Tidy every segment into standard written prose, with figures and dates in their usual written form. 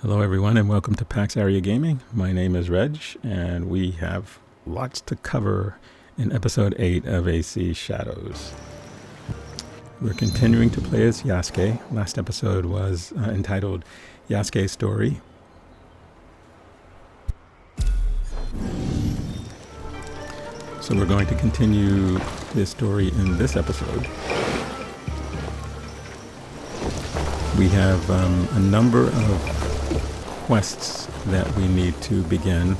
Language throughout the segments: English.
Hello everyone and welcome to PAX Area Gaming. My name is Reg and we have lots to cover in episode 8 of AC Shadows. We're continuing to play as Yasuke. Last episode was entitled Yasuke's Story. So we're going to continue this story in this episode. We have a number of quests that we need to begin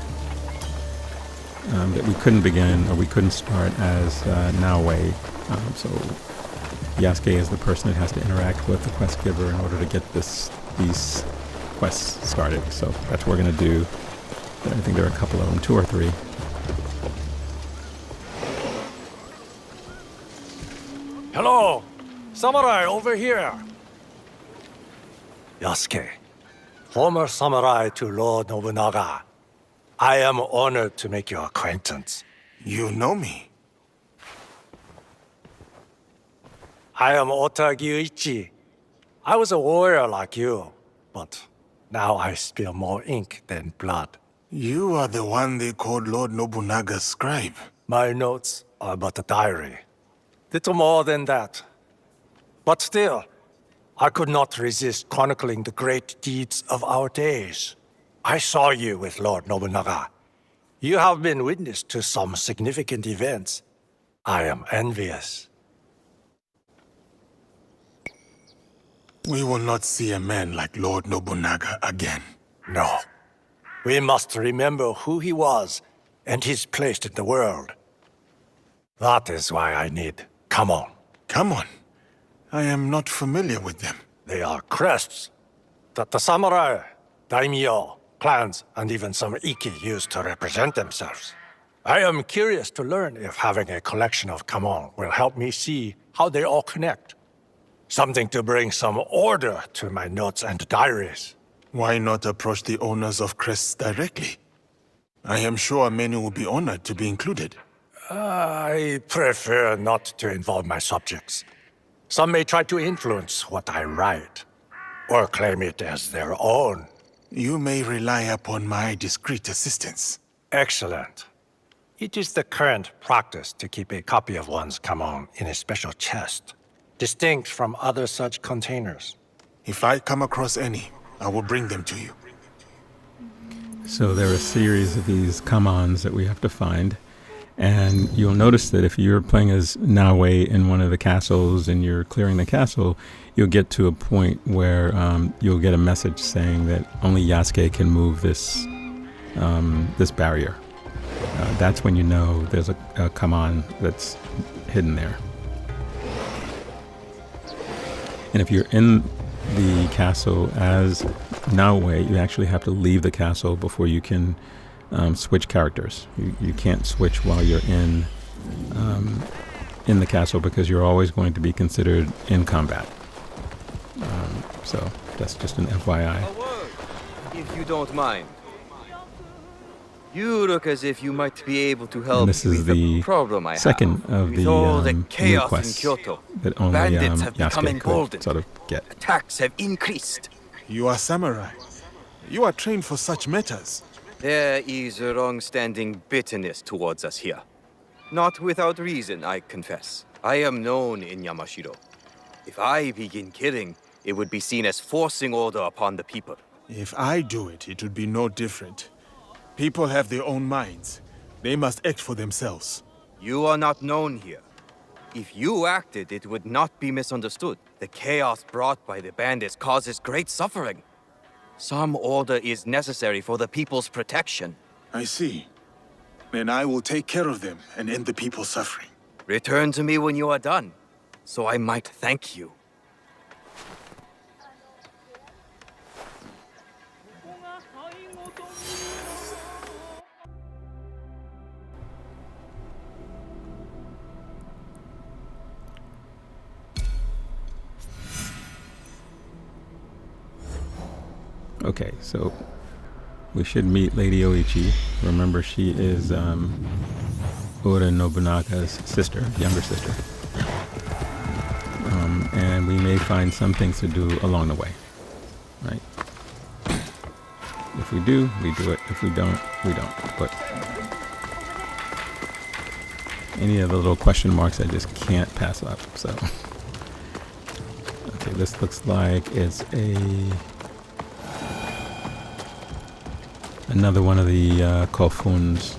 that we couldn't begin or we couldn't start as Naoe. So Yasuke is the person that has to interact with the quest giver in order to get these quests started. So that's what we're going to do. I think there are a couple of them, 2 or 3. Hello! Samurai over here! Yasuke, former samurai to Lord Nobunaga. I am honored to make your acquaintance. You know me? I am Ota Gyuichi. I was a warrior like you, but now I spill more ink than blood. You are the one they called Lord Nobunaga's scribe. My notes are but a diary. Little more than that. But still, I could not resist chronicling the great deeds of our days. I saw you with Lord Nobunaga. You have been witness to some significant events. I am envious. We will not see a man like Lord Nobunaga again. No. We must remember who he was and his place in the world. That is why I need Kamon. Come on. I am not familiar with them. They are crests that the samurai, daimyo, clans, and even some Iki use to represent themselves. I am curious to learn if having a collection of Kamon will help me see how they all connect. Something to bring some order to my notes and diaries. Why not approach the owners of crests directly? I am sure many will be honored to be included. I prefer not to involve my subjects. Some may try to influence what I write, or claim it as their own. You may rely upon my discreet assistance. Excellent. It is the current practice to keep a copy of one's Kamon in a special chest, distinct from other such containers. If I come across any, I will bring them to you. So there are a series of these Kamons that we have to find. And you'll notice that if you're playing as Naoe in one of the castles and you're clearing the castle, you'll get to a point where you'll get a message saying that only Yasuke can move this this barrier. That's when you know there's a Kamon that's hidden there. And if you're in the castle as Naoe, you actually have to leave the castle before you can switch characters. You can't switch while you're in the castle because you're always going to be considered in combat. So that's just an FYI. A word, if you don't mind. You look as if you might be able to help And this is with the problem I second have. of With the all the new chaos quests in Kyoto, that only bandits have become Yasuke could emboldened. sort of get. Attacks have increased. You are samurai. You are trained for such matters. There is a long-standing bitterness towards us here. Not without reason, I confess. I am known in Yamashiro. If I begin killing, it would be seen as forcing order upon the people. If I do it, it would be no different. People have their own minds. They must act for themselves. You are not known here. If you acted, it would not be misunderstood. The chaos brought by the bandits causes great suffering. Some order is necessary for the people's protection. I see. Then I will take care of them and end the people's suffering. Return to me when you are done, so I might thank you. Okay, so we should meet Lady Oichi. Remember, she is Oda Nobunaga's sister, younger sister. And we may find some things to do along the way, right? If we do it. If we don't, we don't. But any of the little question marks I just can't pass up. So, okay, this looks like it's another one of the kofuns,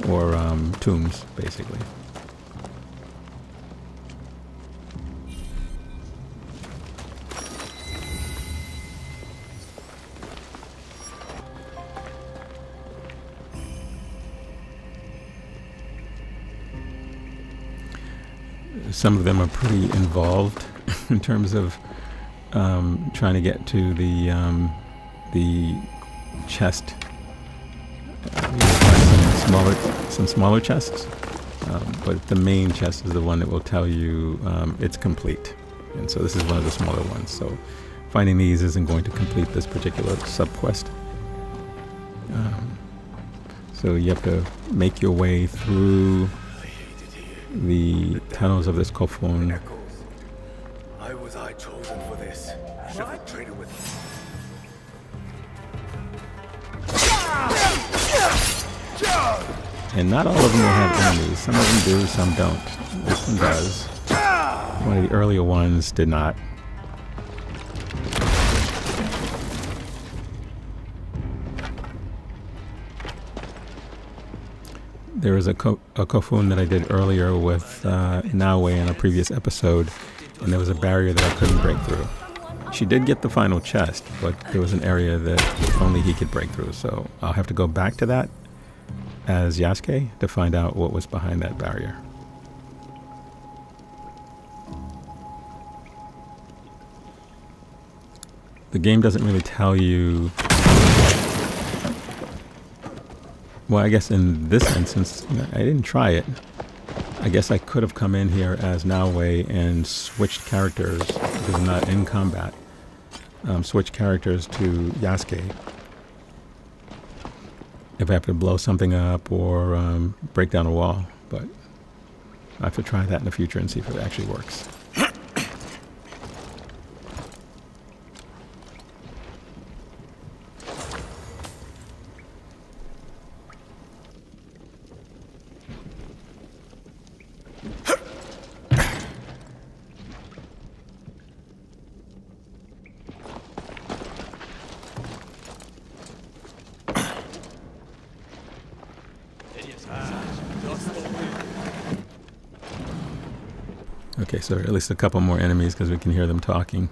or tombs, basically. Some of them are pretty involved in terms of trying to get to the chest. Some smaller chests, but the main chest is the one that will tell you it's complete. And so this is one of the smaller ones. So finding these isn't going to complete this particular sub-quest. So you have to make your way through the tunnels of this kofun. Why was I chosen for this? Should have traded with And not all of them will have enemies. Some of them do, some don't. This one does. One of the earlier ones did not. There was a kofun that I did earlier with Naoe in a previous episode, and there was a barrier that I couldn't break through. She did get the final chest, but there was an area that only he could break through, so I'll have to go back to that as Yasuke to find out what was behind that barrier. The game doesn't really tell you. Well, I guess in this instance, I didn't try it. I guess I could have come in here as Naoe and switched characters, because I'm not in combat. Switch characters to Yasuke. If I have to blow something up or break down a wall. But I have to try that in the future and see if it actually works. Okay, so at least a couple more enemies because we can hear them talking.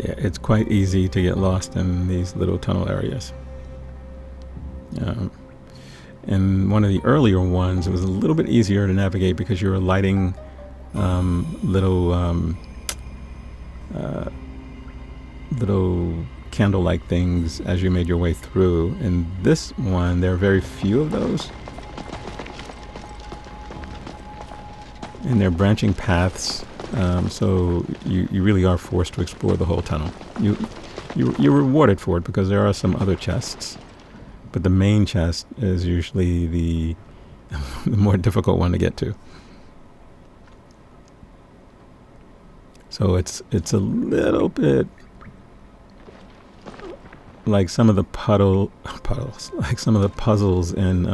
Yeah, it's quite easy to get lost in these little tunnel areas. In one of the earlier ones, it was a little bit easier to navigate because you were lighting little candle-like things as you made your way through. In this one, there are very few of those. And they're branching paths. So you really are forced to explore the whole tunnel. You're rewarded for it because there are some other chests, but the main chest is usually the more difficult one to get to. So it's a little bit like some of the puddles, like some of the puzzles in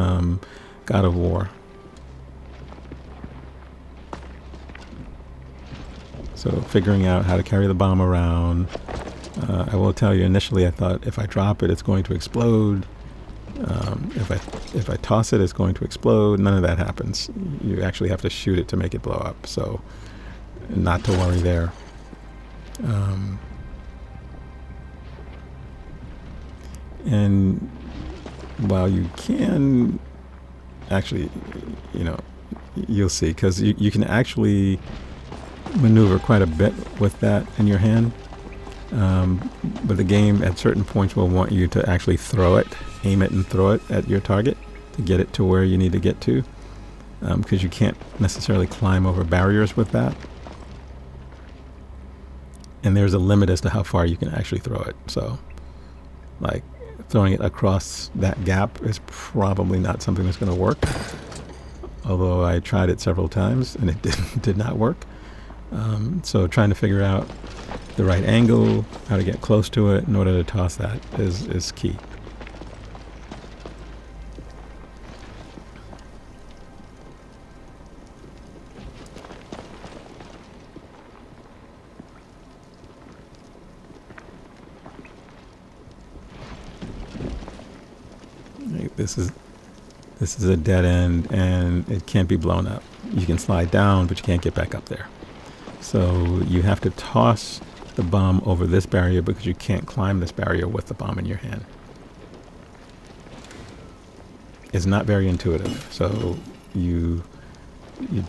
God of War. So figuring out how to carry the bomb around. I will tell you, initially I thought if I drop it, it's going to explode. If I toss it, it's going to explode. None of that happens. You actually have to shoot it to make it blow up. So not to worry there. And while you can actually, you'll see, because you can actually maneuver quite a bit with that in your hand. But the game at certain points will want you to actually throw it, aim it and throw it at your target to get it to where you need to get to, because you can't necessarily climb over barriers with that. And there's a limit as to how far you can actually throw it. So, like, throwing it across that gap is probably not something that's going to work. Although I tried it several times and it did not work. So trying to figure out the right angle, how to get close to it in order to toss that is key. This is a dead end and it can't be blown up. You can slide down, but you can't get back up there. So you have to toss the bomb over this barrier because you can't climb this barrier with the bomb in your hand. It's not very intuitive. So you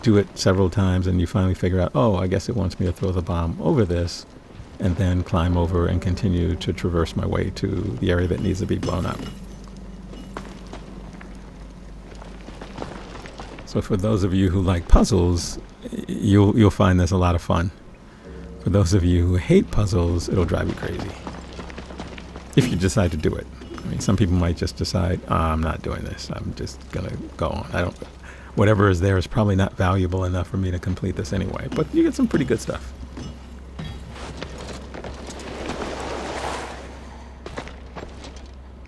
do it several times and you finally figure out, oh, I guess it wants me to throw the bomb over this and then climb over and continue to traverse my way to the area that needs to be blown up. So for those of you who like puzzles, you'll find this a lot of fun. For those of you who hate puzzles, it'll drive you crazy. If you decide to do it. I mean, some people might just decide, I'm not doing this. I'm just gonna go on. Whatever is there is probably not valuable enough for me to complete this anyway. But you get some pretty good stuff.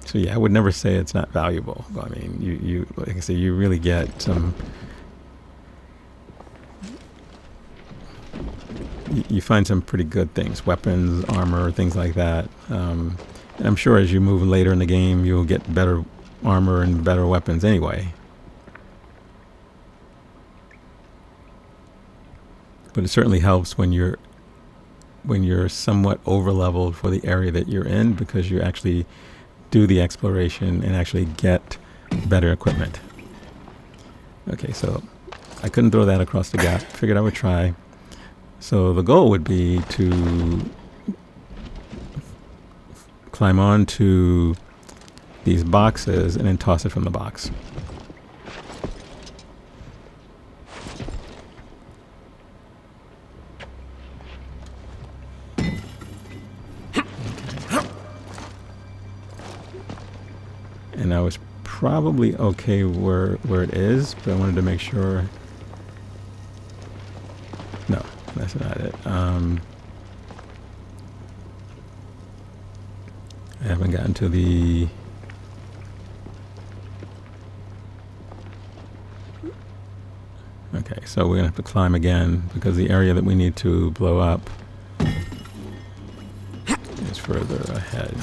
So yeah, I would never say it's not valuable. I mean, you like I say, you really get some. You find some pretty good things, weapons, armor, things like that. And I'm sure as you move later in the game, you'll get better armor and better weapons anyway. But it certainly helps when you're somewhat over leveled for the area that you're in, because you actually do the exploration and actually get better equipment. Okay, so I couldn't throw that across the gap. Figured I would try. So the goal would be to climb onto these boxes and then toss it from the box. And I was probably okay where it is, but I wanted to make sure. No, that's not it. I haven't gotten to the. Okay, so we're gonna have to climb again because the area that we need to blow up is further ahead.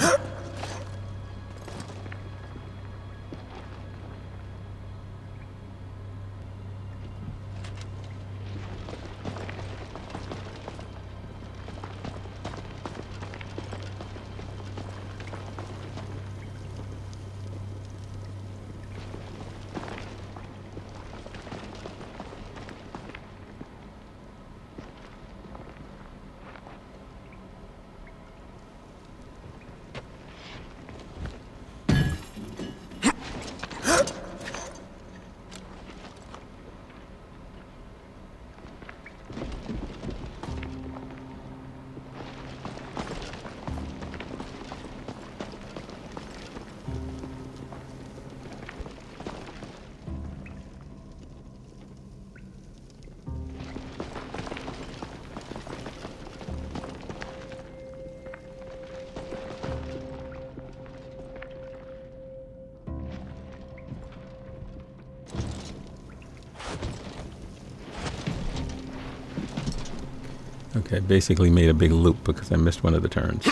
Okay, basically made a big loop because I missed one of the turns.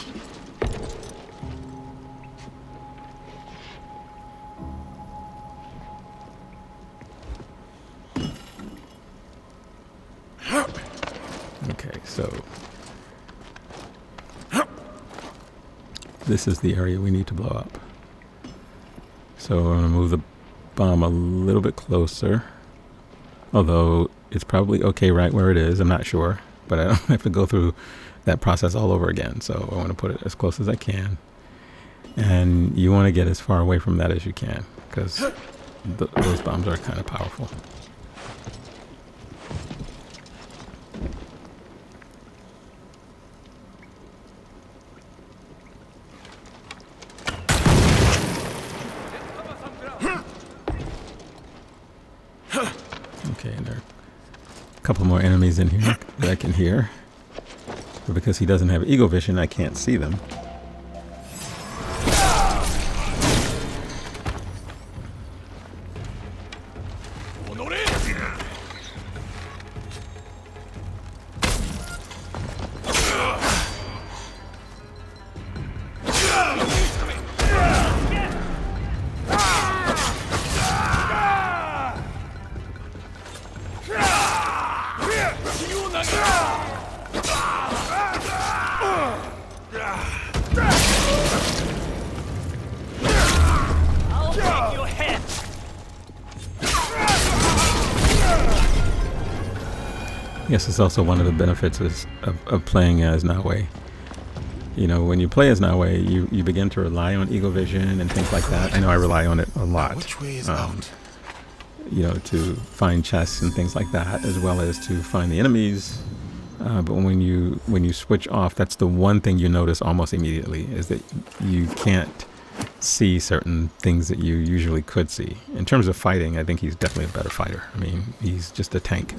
Okay, so this is the area we need to blow up. So I'm going to move the bomb a little bit closer. Although it's probably okay right where it is. I'm not sure. But I don't have to go through that process all over again. So I want to put it as close as I can. And you want to get as far away from that as you can. Because those bombs are kind of powerful. Okay, and there are a couple more enemies in here that I can hear. But because he doesn't have eagle vision, I can't see them. I guess it's also one of the benefits of playing as Naoe. You know, when you play as Naoe, you begin to rely on eagle vision and things like that. I know I rely on it a lot. Which way is out? You know, to find chests and things like that, as well as to find the enemies. But when you switch off, that's the one thing you notice almost immediately, is that you can't see certain things that you usually could see. In terms of fighting, I think he's definitely a better fighter. I mean, he's just a tank.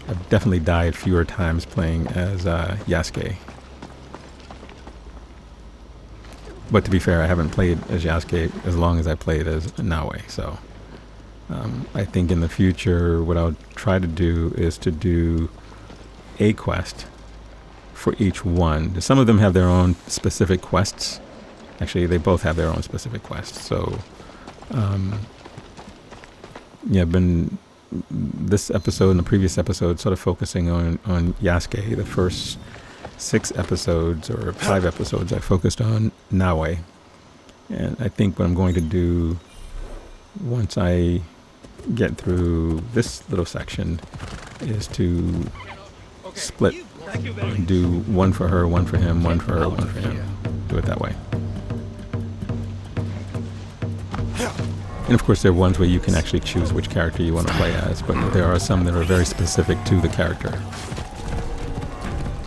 I've definitely died fewer times playing as Yasuke. But to be fair, I haven't played as Yasuke as long as I played as Naoe. So I think in the future, what I'll try to do is to do a quest for each one. Some of them have their own specific quests. Actually, they both have their own specific quests. So yeah, I've been this episode and the previous episode sort of focusing on Yasuke. The first 6 episodes or 5 episodes I focused on Naoe. And I think what I'm going to do once I get through this little section is to split and do one for her, one for him, one for her, one for him. Do it that way. And of course, there are ones where you can actually choose which character you want to play as, but there are some that are very specific to the character.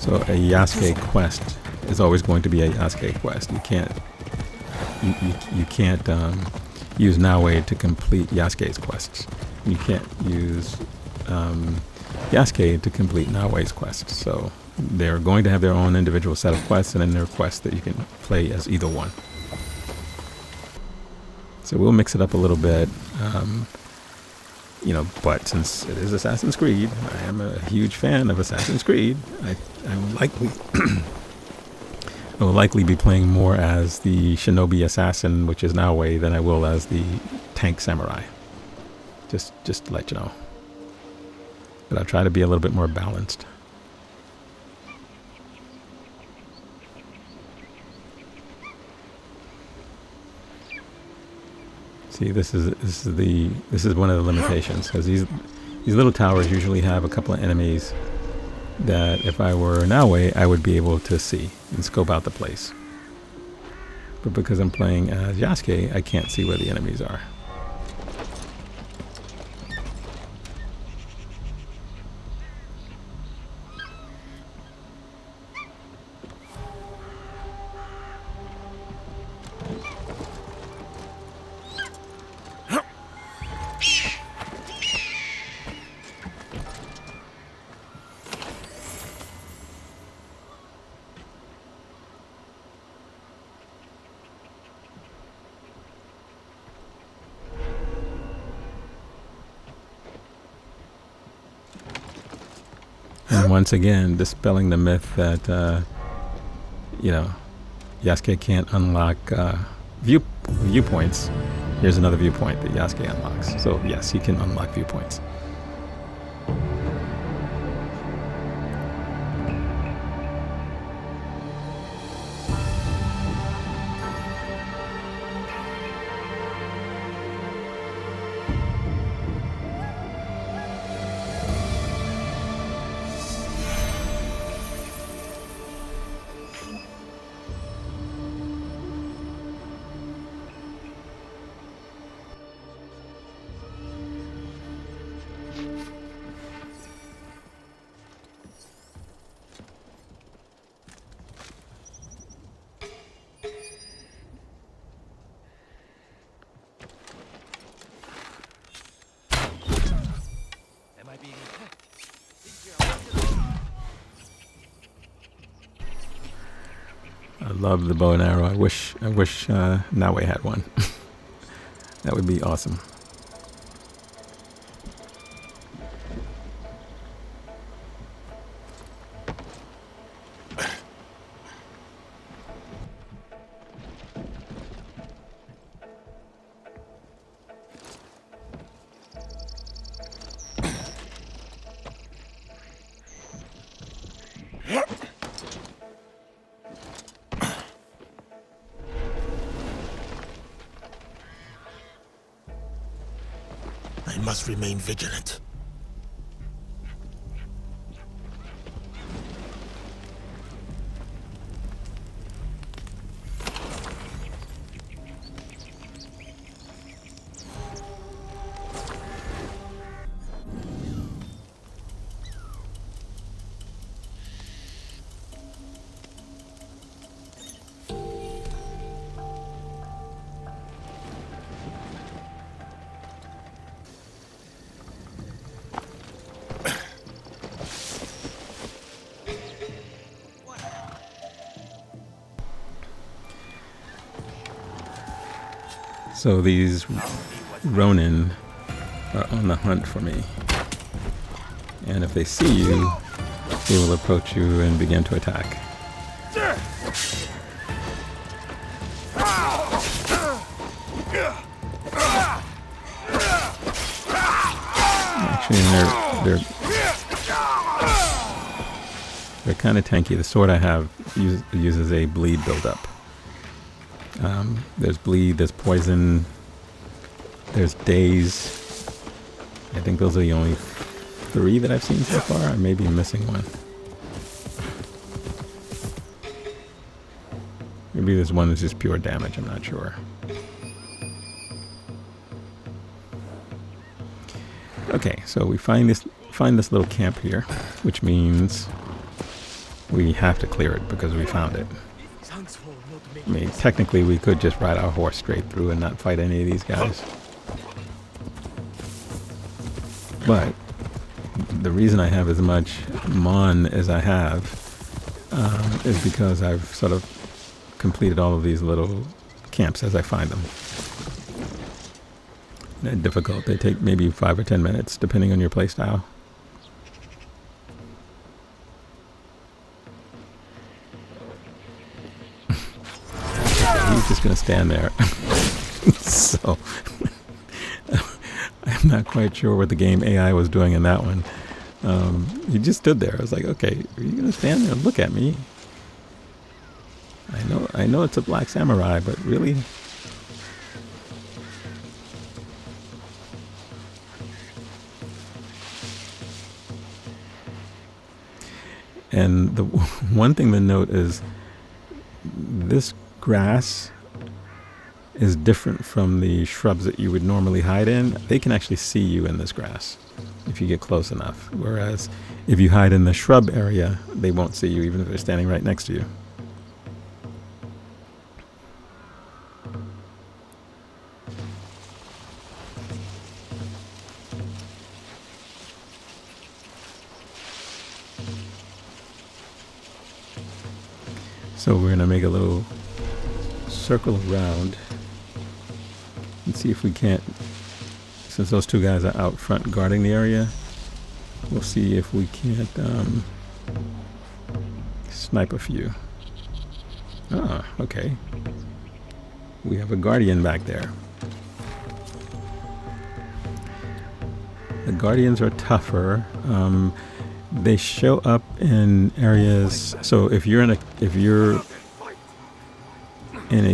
So a Yasuke quest is always going to be a Yasuke quest. You can't use Naoe to complete Yasuke's quests. You can't use Yasuke to complete Naoe's quests. So they're going to have their own individual set of quests, and then there are quests that you can play as either one. So we'll mix it up a little bit, you know, but since it is Assassin's Creed, I am a huge fan of Assassin's Creed. I will likely be playing more as the shinobi assassin, which is Naoe, than I will as the tank samurai. Just to let you know. But I'll try to be a little bit more balanced. See, this is one of the limitations, because these little towers usually have a couple of enemies that if I were Naoe, I would be able to see and scope out the place. But because I'm playing as Yasuke, I can't see where the enemies are. And once again, dispelling the myth that, Yasuke can't unlock viewpoints. Here's another viewpoint that Yasuke unlocks. So yes, he can unlock viewpoints. I love the bow and arrow. I wish Naoe had one. That would be awesome. I must remain vigilant. So these Ronin are on the hunt for me. And if they see you, they will approach you and begin to attack. Actually, they're kind of tanky. The sword I have uses a bleed buildup. There's bleed, there's poison, there's daze. I think those are the only 3 that I've seen so far. I may be missing one. Maybe this one is just pure damage, I'm not sure. Okay, so we find this little camp here, which means we have to clear it because we found it. I mean, technically we could just ride our horse straight through and not fight any of these guys. But the reason I have as much mon as I have is because I've sort of completed all of these little camps as I find them. They're difficult. They take maybe 5 or 10 minutes, depending on your playstyle. He's just going to stand there. So, I'm not quite sure what the game AI was doing in that one. He just stood there. I was like, okay, are you going to stand there and look at me? I know it's a black samurai, but really? And the one thing to note is this grass is different from the shrubs that you would normally hide in. They can actually see you in this grass if you get close enough. Whereas if you hide in the shrub area, they won't see you even if they're standing right next to you. So we're going to make a little circle around and see if we can't, since those 2 guys are out front guarding the area, we'll see if we can't Snipe a few. Ah, okay. We have a guardian back there. The guardians are tougher. They show up in areas. So if you're in a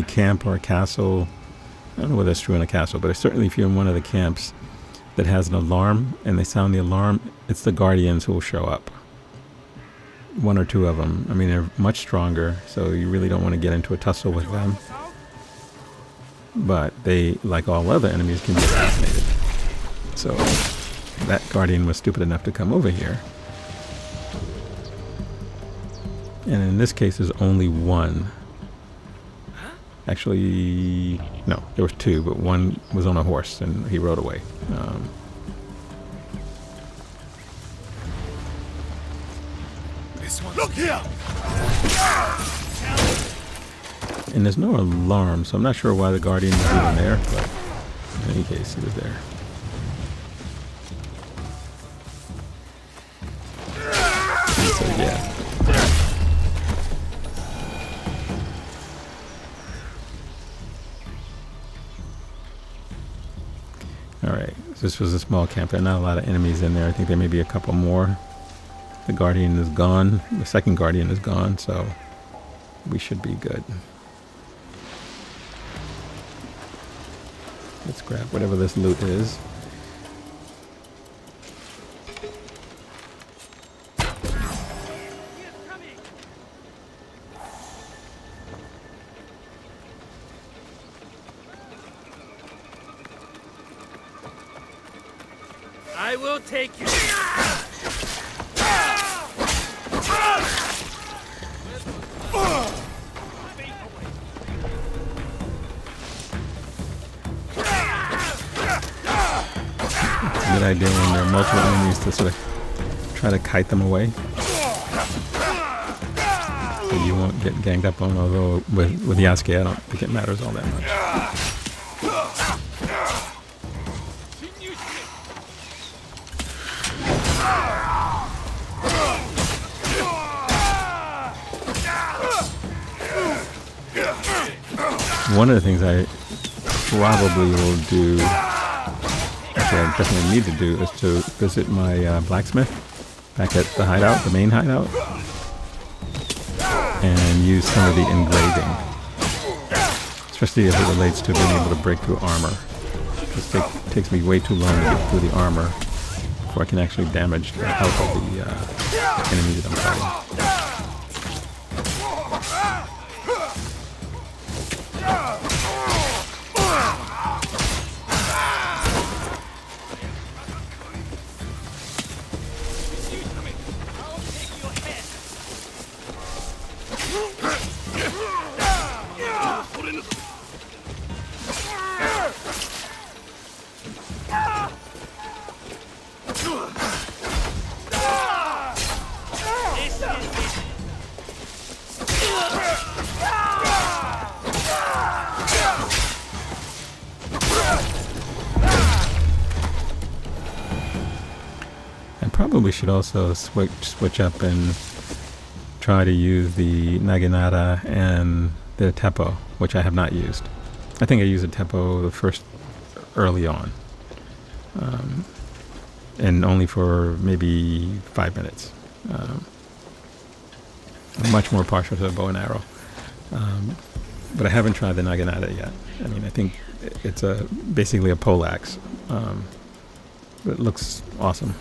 camp or a castle, I don't know whether that's true in a castle, but certainly if you're in one of the camps that has an alarm and they sound the alarm, it's the guardians who will show up. One or two of them. I mean, they're much stronger, so you really don't want to get into a tussle with them. But they, like all other enemies, can be assassinated. So that guardian was stupid enough to come over here. And in this case, there's only one. Actually, no, there was two, but one was on a horse and he rode away. Look here! And there's no alarm, so I'm not sure why the guardian was even there, but in any case, he was there. So yeah. Alright, so this was a small camp. There are not a lot of enemies in there. I think there may be a couple more. The guardian is gone. The second guardian is gone, so we should be good. Let's grab whatever this loot is. I will take you. Good idea when there are multiple enemies to sort of try to kite them away. So you won't get ganged up on, although with Yasuke I don't think it matters all that much. One of the things I probably will do, actually I definitely need to do, is to visit my blacksmith back at the hideout, the main hideout, and use some of the engraving, especially as it relates to being able to break through armor. It takes me way too long to get through the armor before I can actually damage the health of the enemy that I'm fighting. Probably should also switch up and try to use the Naginata and the Teppo, which I have not used. I think I used the Teppo the first early on, and only for maybe 5 minutes. I'm much more partial to the bow and arrow, but I haven't tried the Naginata yet. I mean, I think it's basically a poleaxe, but it looks awesome.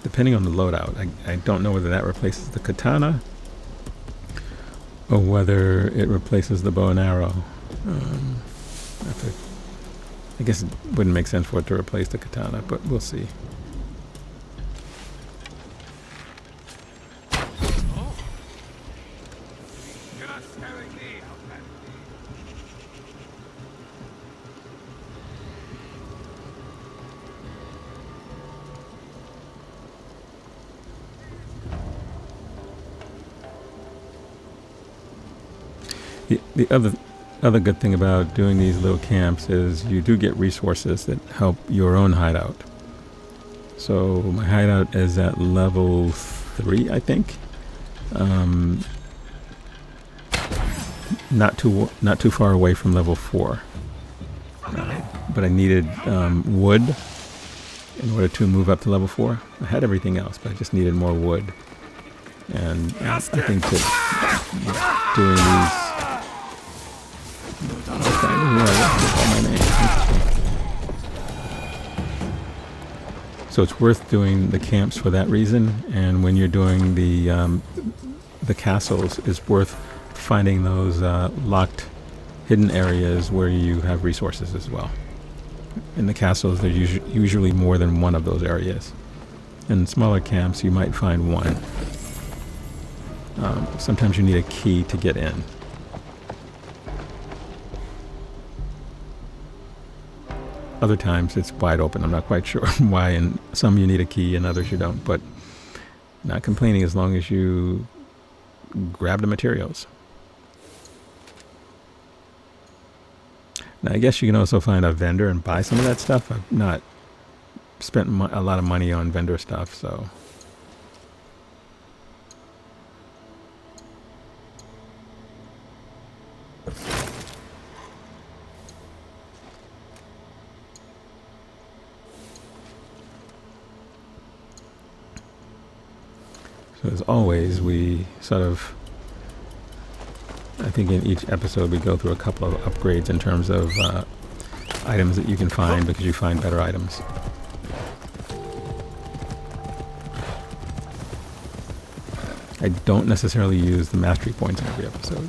Depending on the loadout, I don't know whether that replaces the katana or whether it replaces the bow and arrow. I guess it wouldn't make sense for it to replace the katana, but we'll see. The other good thing about doing these little camps is you do get resources that help your own hideout. So my hideout is at level 3, I think. Not too far away from level 4. But I needed wood in order to move up to level 4. I had everything else, but I just needed more wood. And I think that doing these... Okay, I didn't realize all my names. So it's worth doing the camps for that reason, and when you're doing the castles, it's worth finding those locked hidden areas where you have resources as well. In the castles, there's usually more than one of those areas. In smaller camps, you might find one. Sometimes you need a key to get in. Other times, it's wide open. I'm not quite sure why. In some, you need a key, and others you don't. But not complaining as long as you grab the materials. Now, I guess you can also find a vendor and buy some of that stuff. I've not spent a lot of money on vendor stuff, so... So as always, we sort of... I think in each episode we go through a couple of upgrades in terms of items that you can find because you find better items. I don't necessarily use the mastery points in every episode.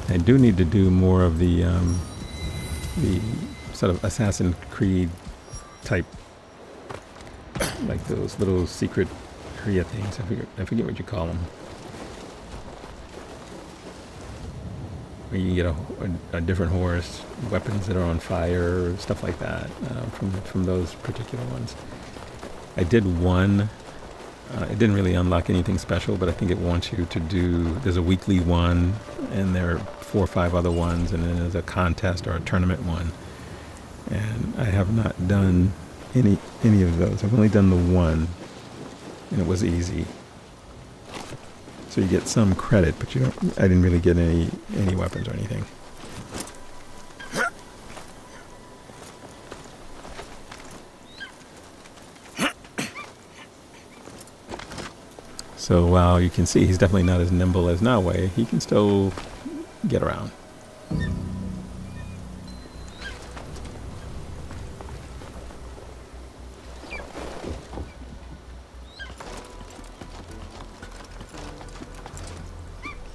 I do need to do more of the sort of Assassin's Creed type, like those little secret area things. I forget what you call them. Where you get a different horse, weapons that are on fire, stuff like that, from those particular ones. I did one. It didn't really unlock anything special, but I think it wants you to do. There's a weekly one, and there are 4 or 5 other ones, and then there's a contest or a tournament one. And I have not done any of those. I've only done the one, and it was easy. So you get some credit, but you don't. I didn't really get any weapons or anything. So while you can see he's definitely not as nimble as Naoe, he can still get around.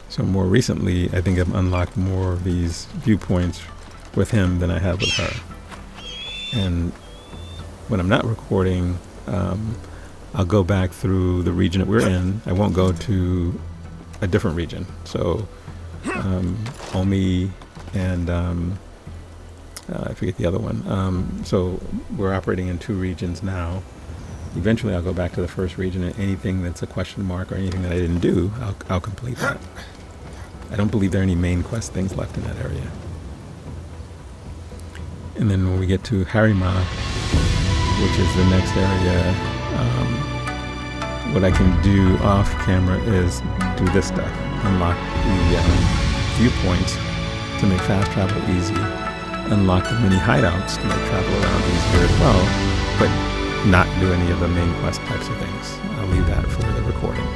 So more recently, I think I've unlocked more of these viewpoints with him than I have with her. And when I'm not recording, I'll go back through the region that we're in. I won't go to a different region. So Omi and I forget the other one. So we're operating in 2 regions now. Eventually I'll go back to the first region, and anything that's a question mark or anything that I didn't do, I'll complete that. I don't believe there are any main quest things left in that area. And then when we get to Harima, which is the next area, what I can do off camera is do this stuff. Unlock the viewpoints to make fast travel easy. Unlock the mini hideouts to make travel around easier as well, but not do any of the main quest types of things. I'll leave that for the recording.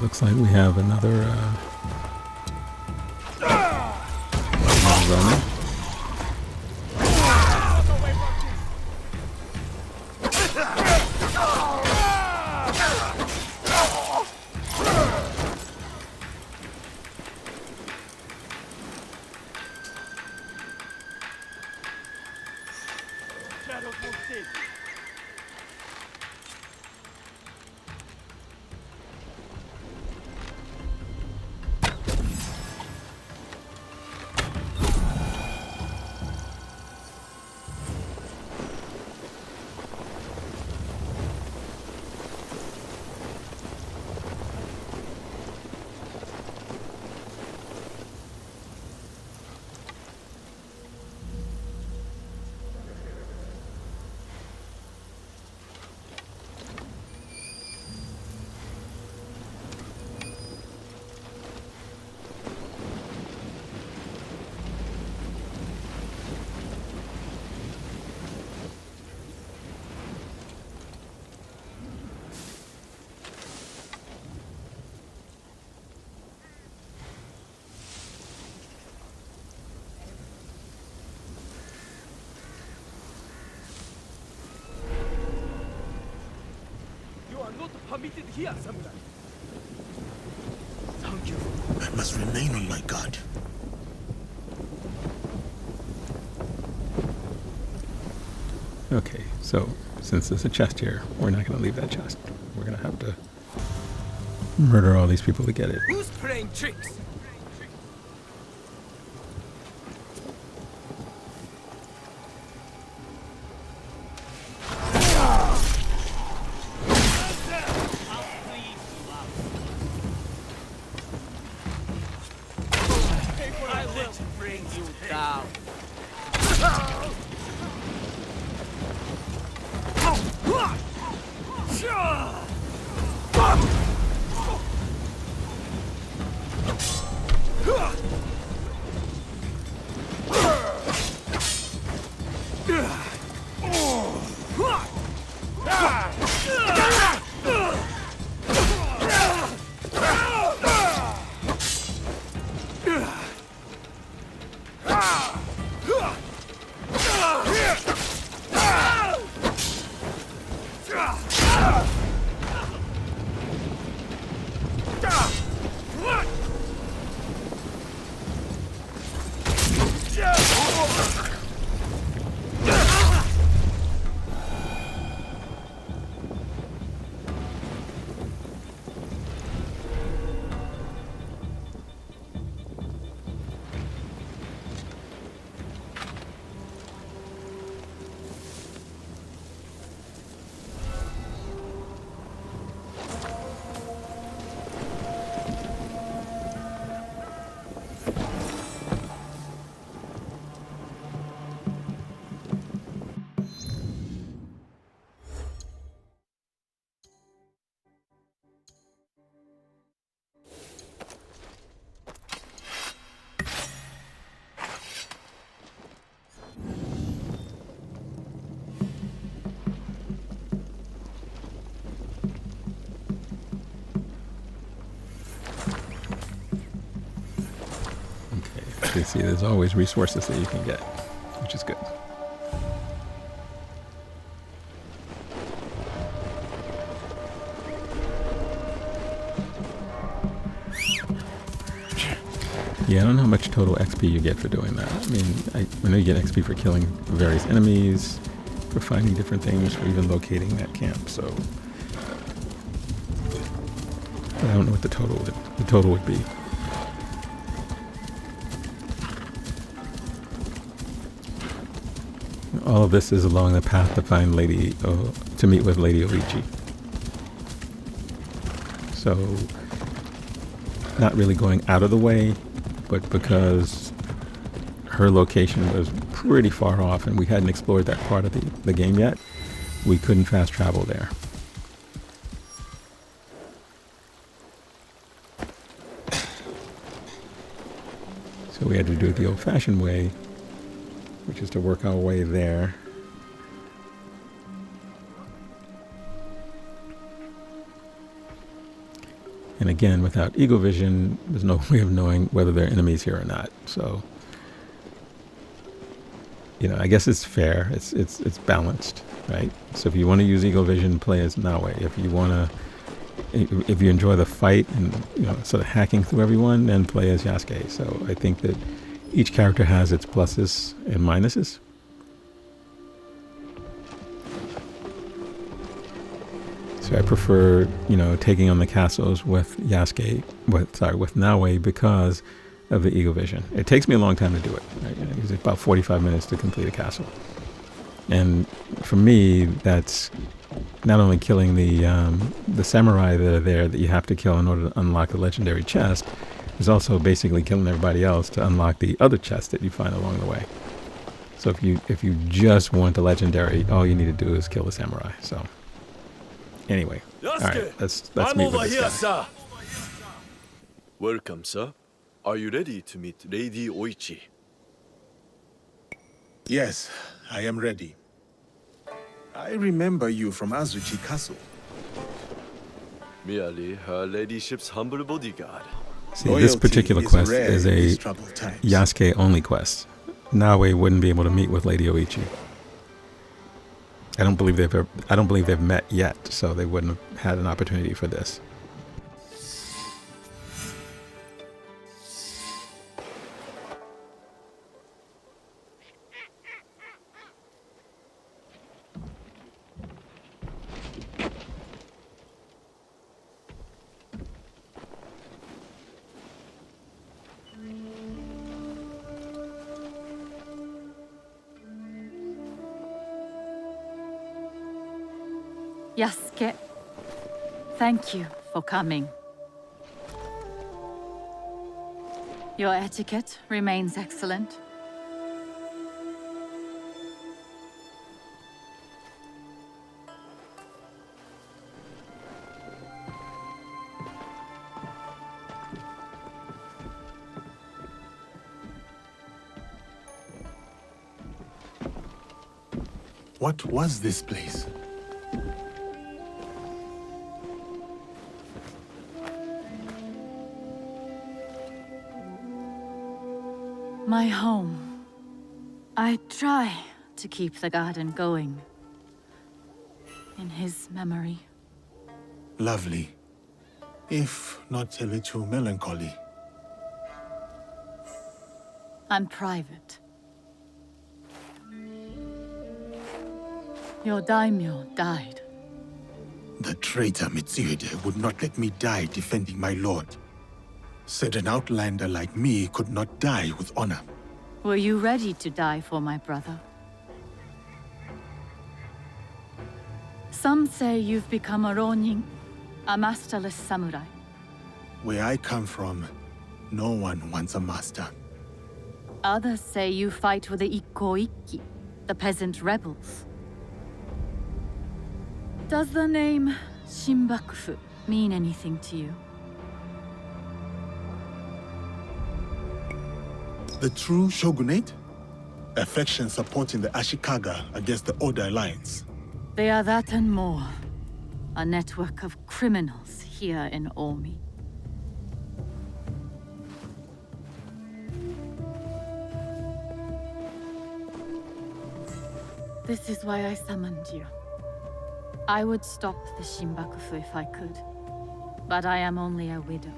looks like we have another runner. Permitted here, samurai. Thank you. I must remain on my guard. Okay, so since there's a chest here, we're not going to leave that chest. We're going to have to murder all these people to get it. Who's playing tricks? I will bring you down. You see, there's always resources that you can get, which is good. Yeah, I don't know how much total XP you get for doing that. I mean, I know you get XP for killing various enemies, for finding different things, for even locating that camp, so... But I don't know what the total would be. All of this is along the path to find to meet with Lady Olichi. So, not really going out of the way, but because her location was pretty far off and we hadn't explored that part of the game yet, we couldn't fast travel there. So we had to do it the old-fashioned way, which is to work our way there. And again, without eagle vision, there's no way of knowing whether there are enemies here or not. So, I guess it's fair. It's balanced, right? So if you want to use eagle vision, play as Naoe. If you enjoy the fight and sort of hacking through everyone, then play as Yasuke. So I think that each character has its pluses and minuses. So I prefer, taking on the castles with with Naoe because of the eagle vision. It takes me a long time to do it. Right? It's about 45 minutes to complete a castle. And for me, that's not only killing the samurai that are there that you have to kill in order to unlock the legendary chest, it's also basically killing everybody else to unlock the other chest that you find along the way. So if you just want the legendary, all you need to do is kill the samurai. So anyway, all right, let's meet with this guy. Sir. Welcome, sir. Are you ready to meet Lady Oichi? Yes, I am ready. I remember you from Azuchi Castle. Merely her ladyship's humble bodyguard. See, this Loyalty particular is quest rare is in a these troubled times. Yasuke only quest. Naoe wouldn't be able to meet with Lady Oichi. I don't believe they've met yet, so they wouldn't have had an opportunity for this. Yasuke, thank you for coming. Your etiquette remains excellent. What was this place? My home. I try to keep the garden going. In his memory. Lovely. If not a little melancholy. And private. Your daimyo died. The traitor Mitsuhide would not let me die defending my lord. Said an outlander like me could not die with honor. Were you ready to die for my brother? Some say you've become a ronin, a masterless samurai. Where I come from, no one wants a master. Others say you fight with the Ikko-Ikki, the peasant rebels. Does the name Shinbukufu mean anything to you? The true shogunate? A faction supporting the Ashikaga against the Oda Alliance. They are that and more. A network of criminals here in Omi. This is why I summoned you. I would stop the Shinbukufu if I could, but I am only a widow.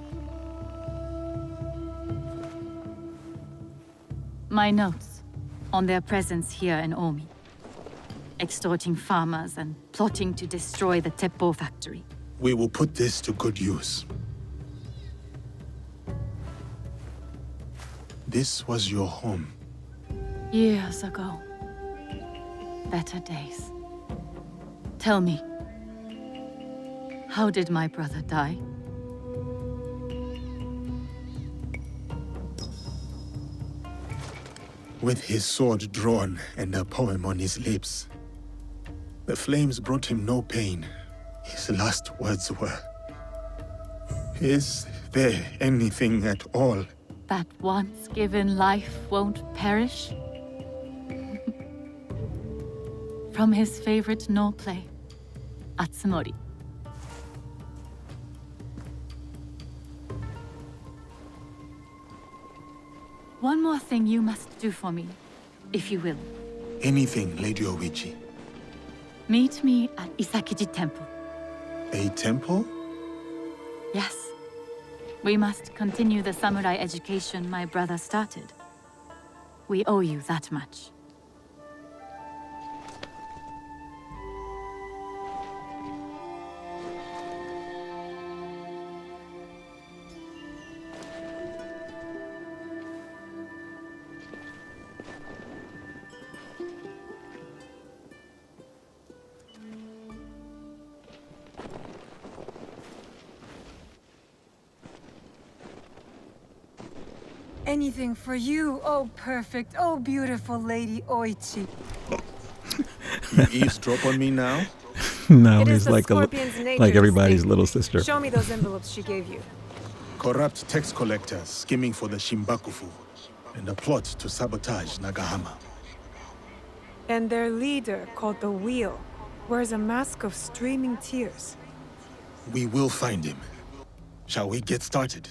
My notes on their presence here in Omi. Extorting farmers and plotting to destroy the Teppo factory. We will put this to good use. This was your home. Years ago. Better days. Tell me, how did my brother die? With his sword drawn and a poem on his lips. The flames brought him no pain. His last words were, "Is there anything at all?" That once given life won't perish? From his favorite no play, Atsumori. one more thing you must do for me, if you will. Anything, Lady Oichi. Meet me at Isakiji Temple. A temple? Yes. We must continue the samurai education my brother started. We owe you that much. Anything for you, oh perfect, oh beautiful Lady Oichi. You eavesdrop on me now? Now It is he's the like scorpion's nature like to everybody's sting. little sister. Show me those envelopes she gave you. Corrupt tax collectors skimming for the Shinbukufu, and a plot to sabotage Nagahama. And their leader, called the Wheel, wears a mask of streaming tears. We will find him. Shall we get started?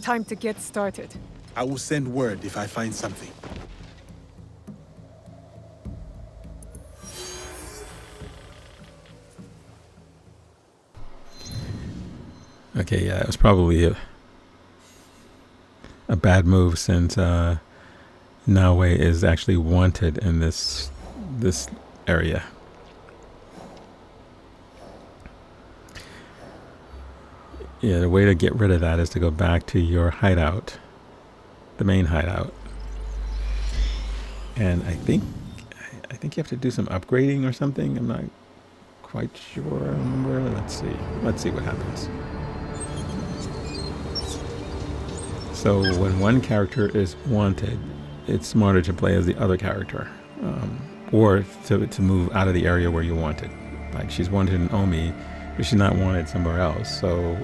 Time to get started. I will send word if I find something. Okay, yeah, it was probably a bad move since Naoe is actually wanted in this area. Yeah, the way to get rid of that is to go back to your hideout, the main hideout, and I think you have to do some upgrading or something. I'm not quite sure. I remember. Let's see what happens. So when one character is wanted, it's smarter to play as the other character, or to move out of the area where you wanted. Like she's wanted in Omi, but she's not wanted somewhere else. So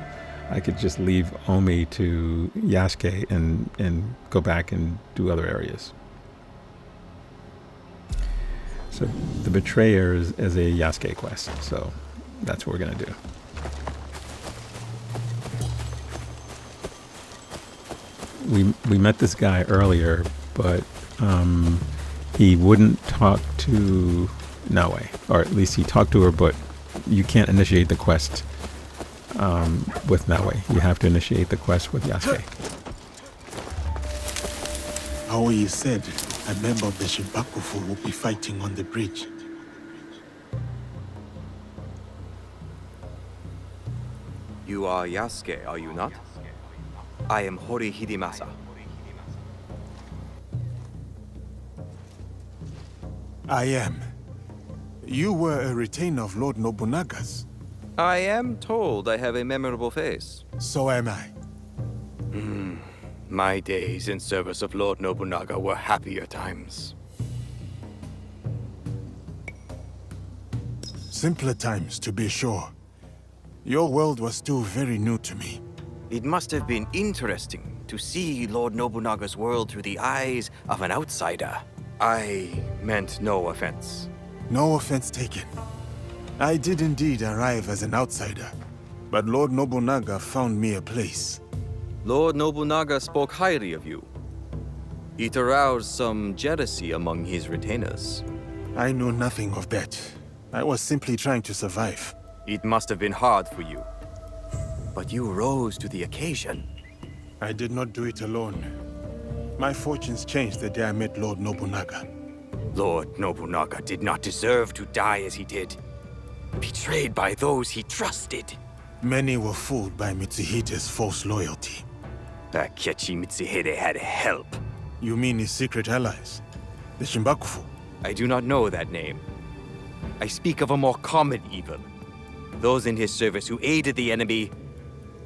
I could just leave Omi to Yasuke and go back and do other areas. So the Betrayer is a Yasuke quest, so that's what we're gonna do. We met this guy earlier, but he wouldn't talk to Naoe, or at least he talked to her, but you can't initiate the quest with Naoe. You have to initiate the quest with Yasuke. Aoi said a member of the Shinbukufu will be fighting on the bridge. You are Yasuke, are you not? I am Hori Hidemasa. I am. You were a retainer of Lord Nobunaga's. I am told I have a memorable face. So am I. My days in service of Lord Nobunaga were happier times. Simpler times, to be sure. Your world was still very new to me. It must have been interesting to see Lord Nobunaga's world through the eyes of an outsider. I meant no offense. No offense taken. I did indeed arrive as an outsider, but Lord Nobunaga found me a place. Lord Nobunaga spoke highly of you. It aroused some jealousy among his retainers. I know nothing of that. I was simply trying to survive. It must have been hard for you. But you rose to the occasion. I did not do it alone. My fortunes changed the day I met Lord Nobunaga. Lord Nobunaga did not deserve to die as he did. Betrayed by those he trusted. Many were fooled by Mitsuhide's false loyalty. Takechi Mitsuhide had help. You mean his secret allies? The Shinbukufu? I do not know that name. I speak of a more common evil. Those in his service who aided the enemy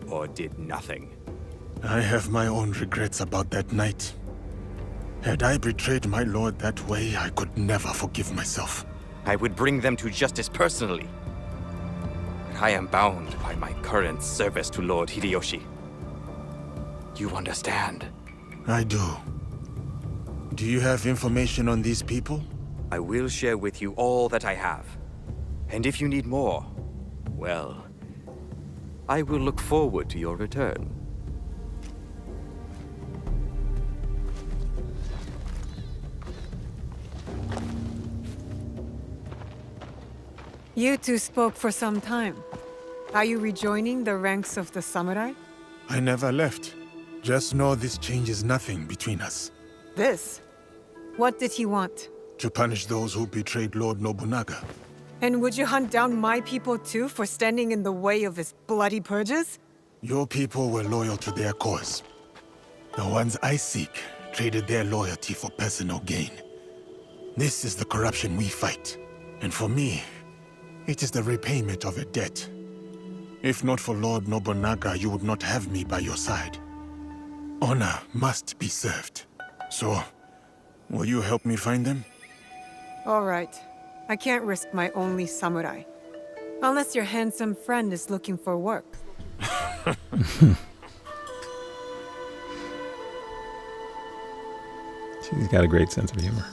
or did nothing. I have my own regrets about that night. Had I betrayed my lord that way, I could never forgive myself. I would bring them to justice personally. But I am bound by my current service to Lord Hideyoshi. You understand? I do. Do you have information on these people? I will share with you all that I have. And if you need more, well, I will look forward to your return. You two spoke for some time. Are you rejoining the ranks of the samurai? I never left. Just know this changes nothing between us. This? What did he want? To punish those who betrayed Lord Nobunaga. And would you hunt down my people too for standing in the way of his bloody purges? Your people were loyal to their cause. The ones I seek traded their loyalty for personal gain. This is the corruption we fight. And for me, it is the repayment of a debt. If not for Lord Nobunaga, you would not have me by your side. Honor must be served. So, will you help me find them? All right. I can't risk my only samurai. Unless your handsome friend is looking for work. She's got a great sense of humor.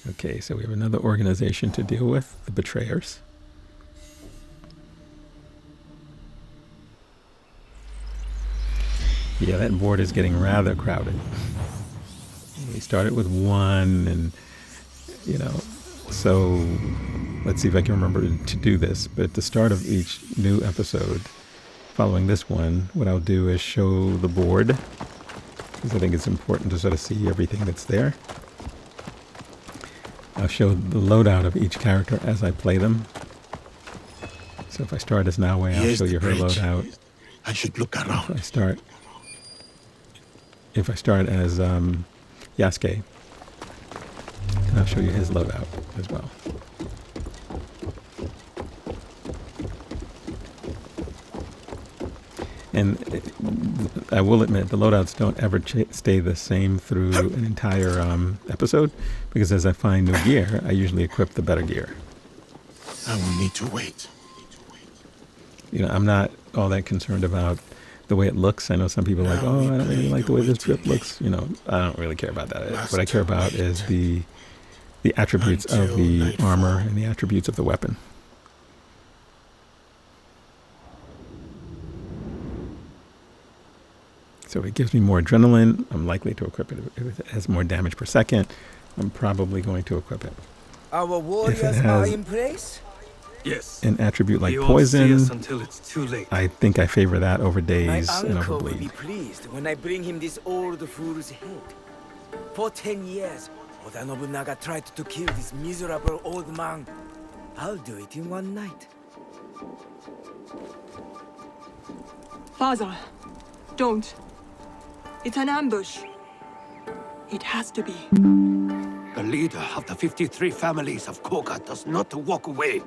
Okay, so we have another organization to deal with, the Betrayers. Yeah, that board is getting rather crowded. We started with one, and, you know, so let's see if I can remember to do this. But at the start of each new episode, following this one, what I'll do is show the board, because I think it's important to sort of see everything that's there. I'll show the loadout of each character as I play them. So if I start as Naoe, I'll show you her loadout. I should look around. If I start as Yasuke, then I'll show you his loadout as well. And I will admit, the loadouts don't ever stay the same through an entire episode, because as I find new gear, I usually equip the better gear. I will need to wait. You know, I'm not all that concerned about the way it looks. I know some people are like, oh, I don't really like the way this grip looks. You know, I don't really care about that. What I care about is the attributes of the armor and the attributes of the weapon. So if it gives me more adrenaline, I'm likely to equip it. If it has more damage per second, I'm probably going to equip it. Our warriors If it are has in place? Yes. an attribute like You won't see us poison, until it's too late. I think I favor that over My daze and over uncle will be bleed. pleased when I bring him this old fool's head. For 10 years, Oda Nobunaga tried to kill this miserable old man. I'll do it in one night. Father, don't. It's an ambush. It has to be. The leader of the 53 families of Koga does not walk away.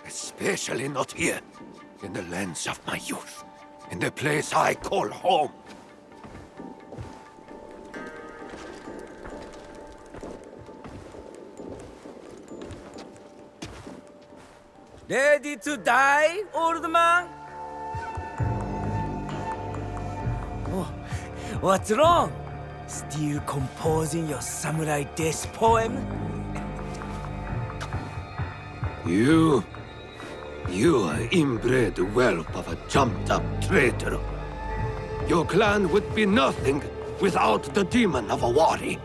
Especially not here, in the lands of my youth, in the place I call home. Ready to die, old man? Oh, what's wrong? Still composing your samurai death poem? You are inbred whelp of a jumped-up traitor. Your clan would be nothing without the demon of a Wari.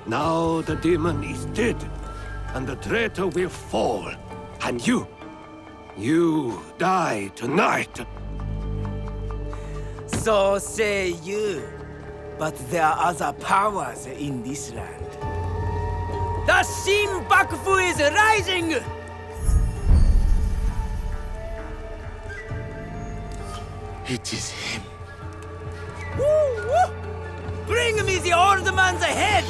Now the demon is dead, and the traitor will fall. And you die tonight. So say you. But there are other powers in this land. The Shinbukufu is rising! It is him. Woo, woo. Bring me the old man's head!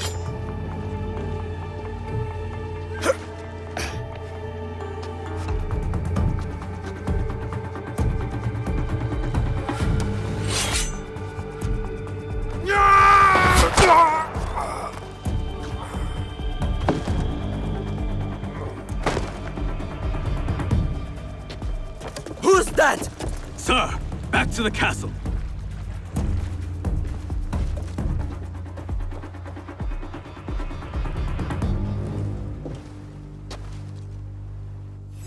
to the castle.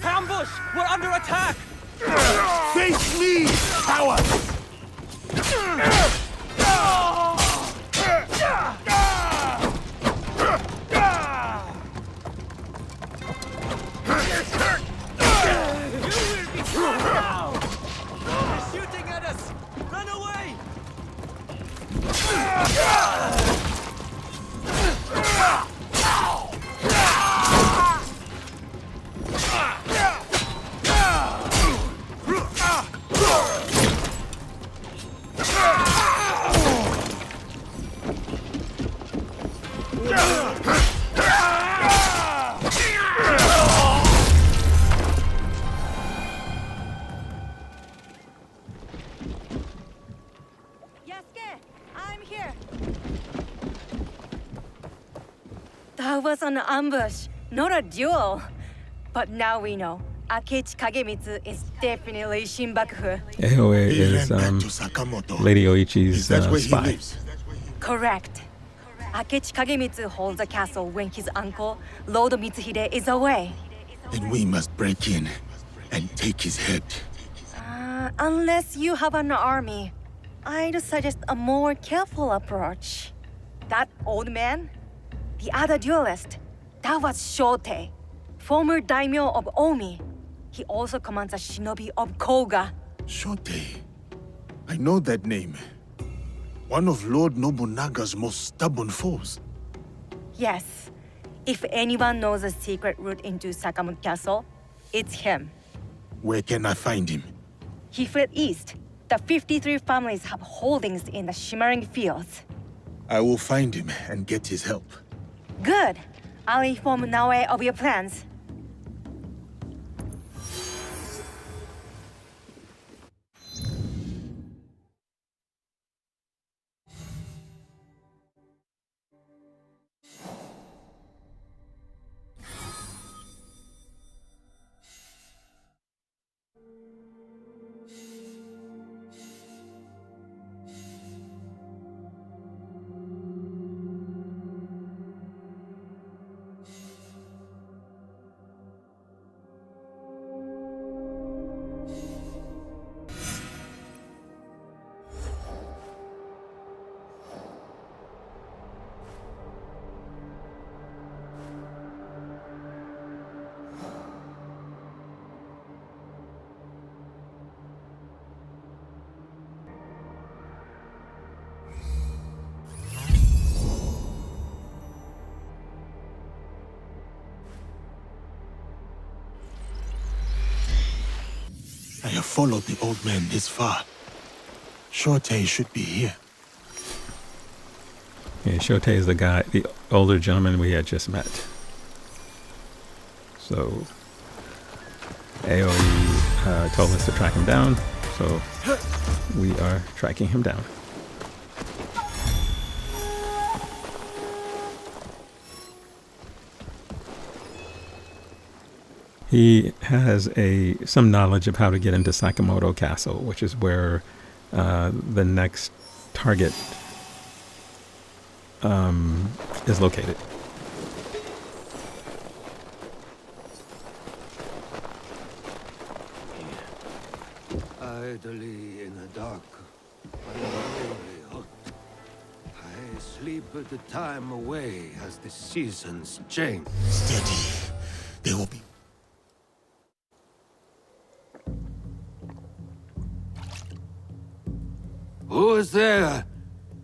Ambush! We're under attack! Face me, cowards! They're shooting at us! Run away! Yasuke, I'm here. That was an ambush, not a duel. But now we know. Akechi Kagemitsu is definitely Shinbukufu. Naoe He is ran back to Sakamoto. Lady Oichi's Is that where he spy. lives? Correct. Akechi Kagemitsu holds the castle when his uncle, Lord Mitsuhide, is away. Then we must break in and take his head. Unless you have an army, I'd suggest a more careful approach. That old man? The other duelist? That was Shote, former daimyo of Omi. He also commands a shinobi of Koga. Shote. I know that name. One of Lord Nobunaga's most stubborn foes. Yes. If anyone knows a secret route into Sakamoto Castle, it's him. Where can I find him? He fled east. The 53 families have holdings in the shimmering fields. I will find him and get his help. Good. I'll inform Naoe of your plans. I have followed the old man this far. Shote should be here. Yeah, Shote is the older gentleman we had just met. So, Aoi told us to track him down, so we are tracking him down. He has some knowledge of how to get into Sakamoto Castle, which is where the next target is located. Idly in the dark, unholy hut. I sleep the time away as the seasons change. Steady. They will be... Who is there?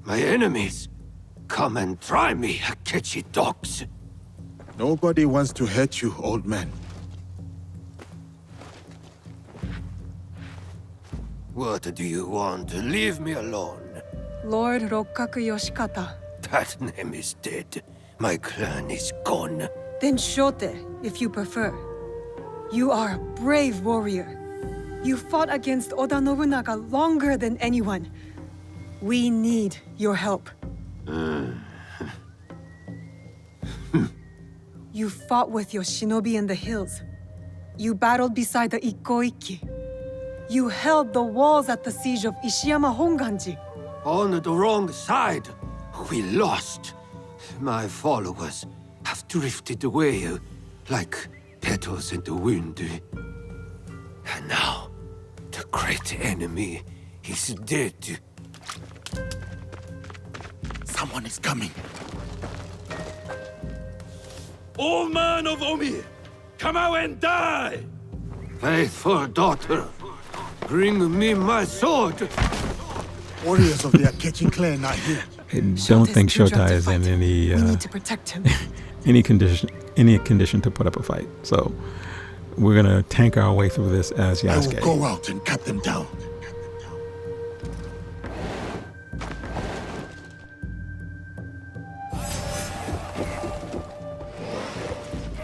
My enemies. Come and try me, Akechi dogs. Nobody wants to hurt you, old man. What do you want? Leave me alone. Lord Rokkaku Yoshikata. That name is dead. My clan is gone. Then Shote, if you prefer. You are a brave warrior. You fought against Oda Nobunaga longer than anyone. We need your help. You fought with your shinobi in the hills. You battled beside the Ikkoiki. You held the walls at the siege of Ishiyama Honganji. On the wrong side. We lost. My followers have drifted away like petals in the wind. And now, the great enemy is dead. Someone is coming. Old man of Omi, come out and die! Faithful daughter, bring me my sword! Warriors of the Akechi clan are here. I don't think Shotai is in We need to protect him. any condition to put up a fight. So we're gonna tank our way through this as I will Yasuke. go out and cut them down.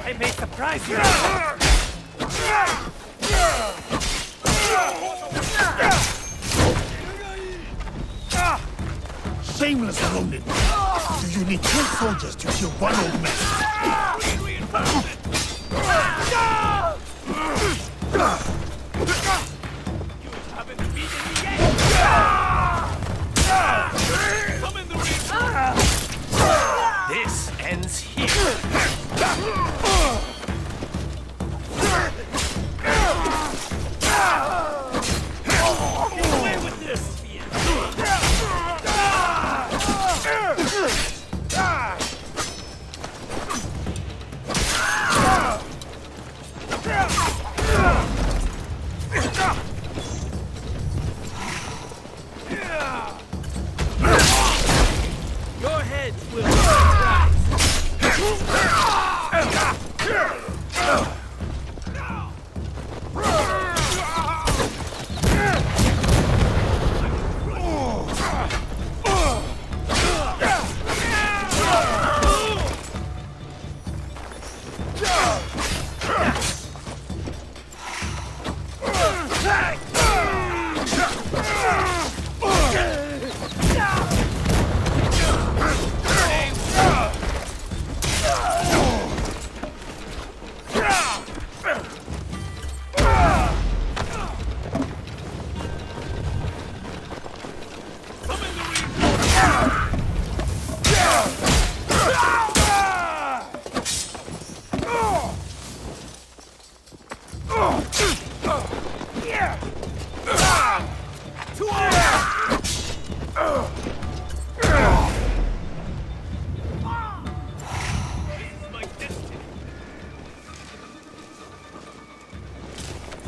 I may surprise you. Shameless Ronin! Do you need 10 soldiers to kill one old man? This ends here. Get away with this! Your head will rise.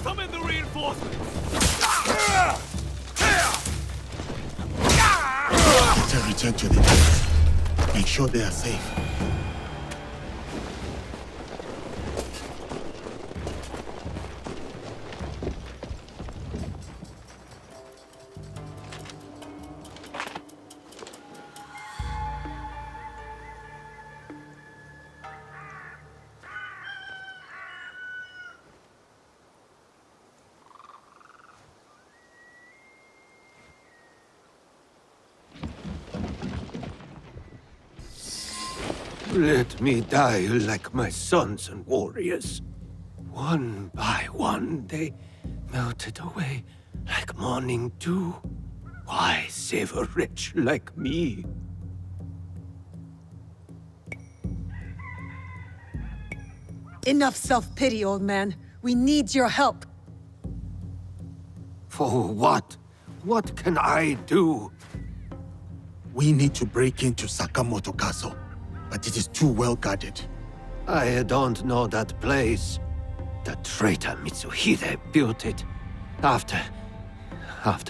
Summon the reinforcements! Better return to the base. Make sure they are safe. Let me die like my sons and warriors. One by one, they melted away like morning dew. Why save a wretch like me? Enough self-pity, old man. We need your help. For what? What can I do? We need to break into Sakamoto Castle, but it is too well guarded. I don't know that place. The traitor Mitsuhide built it after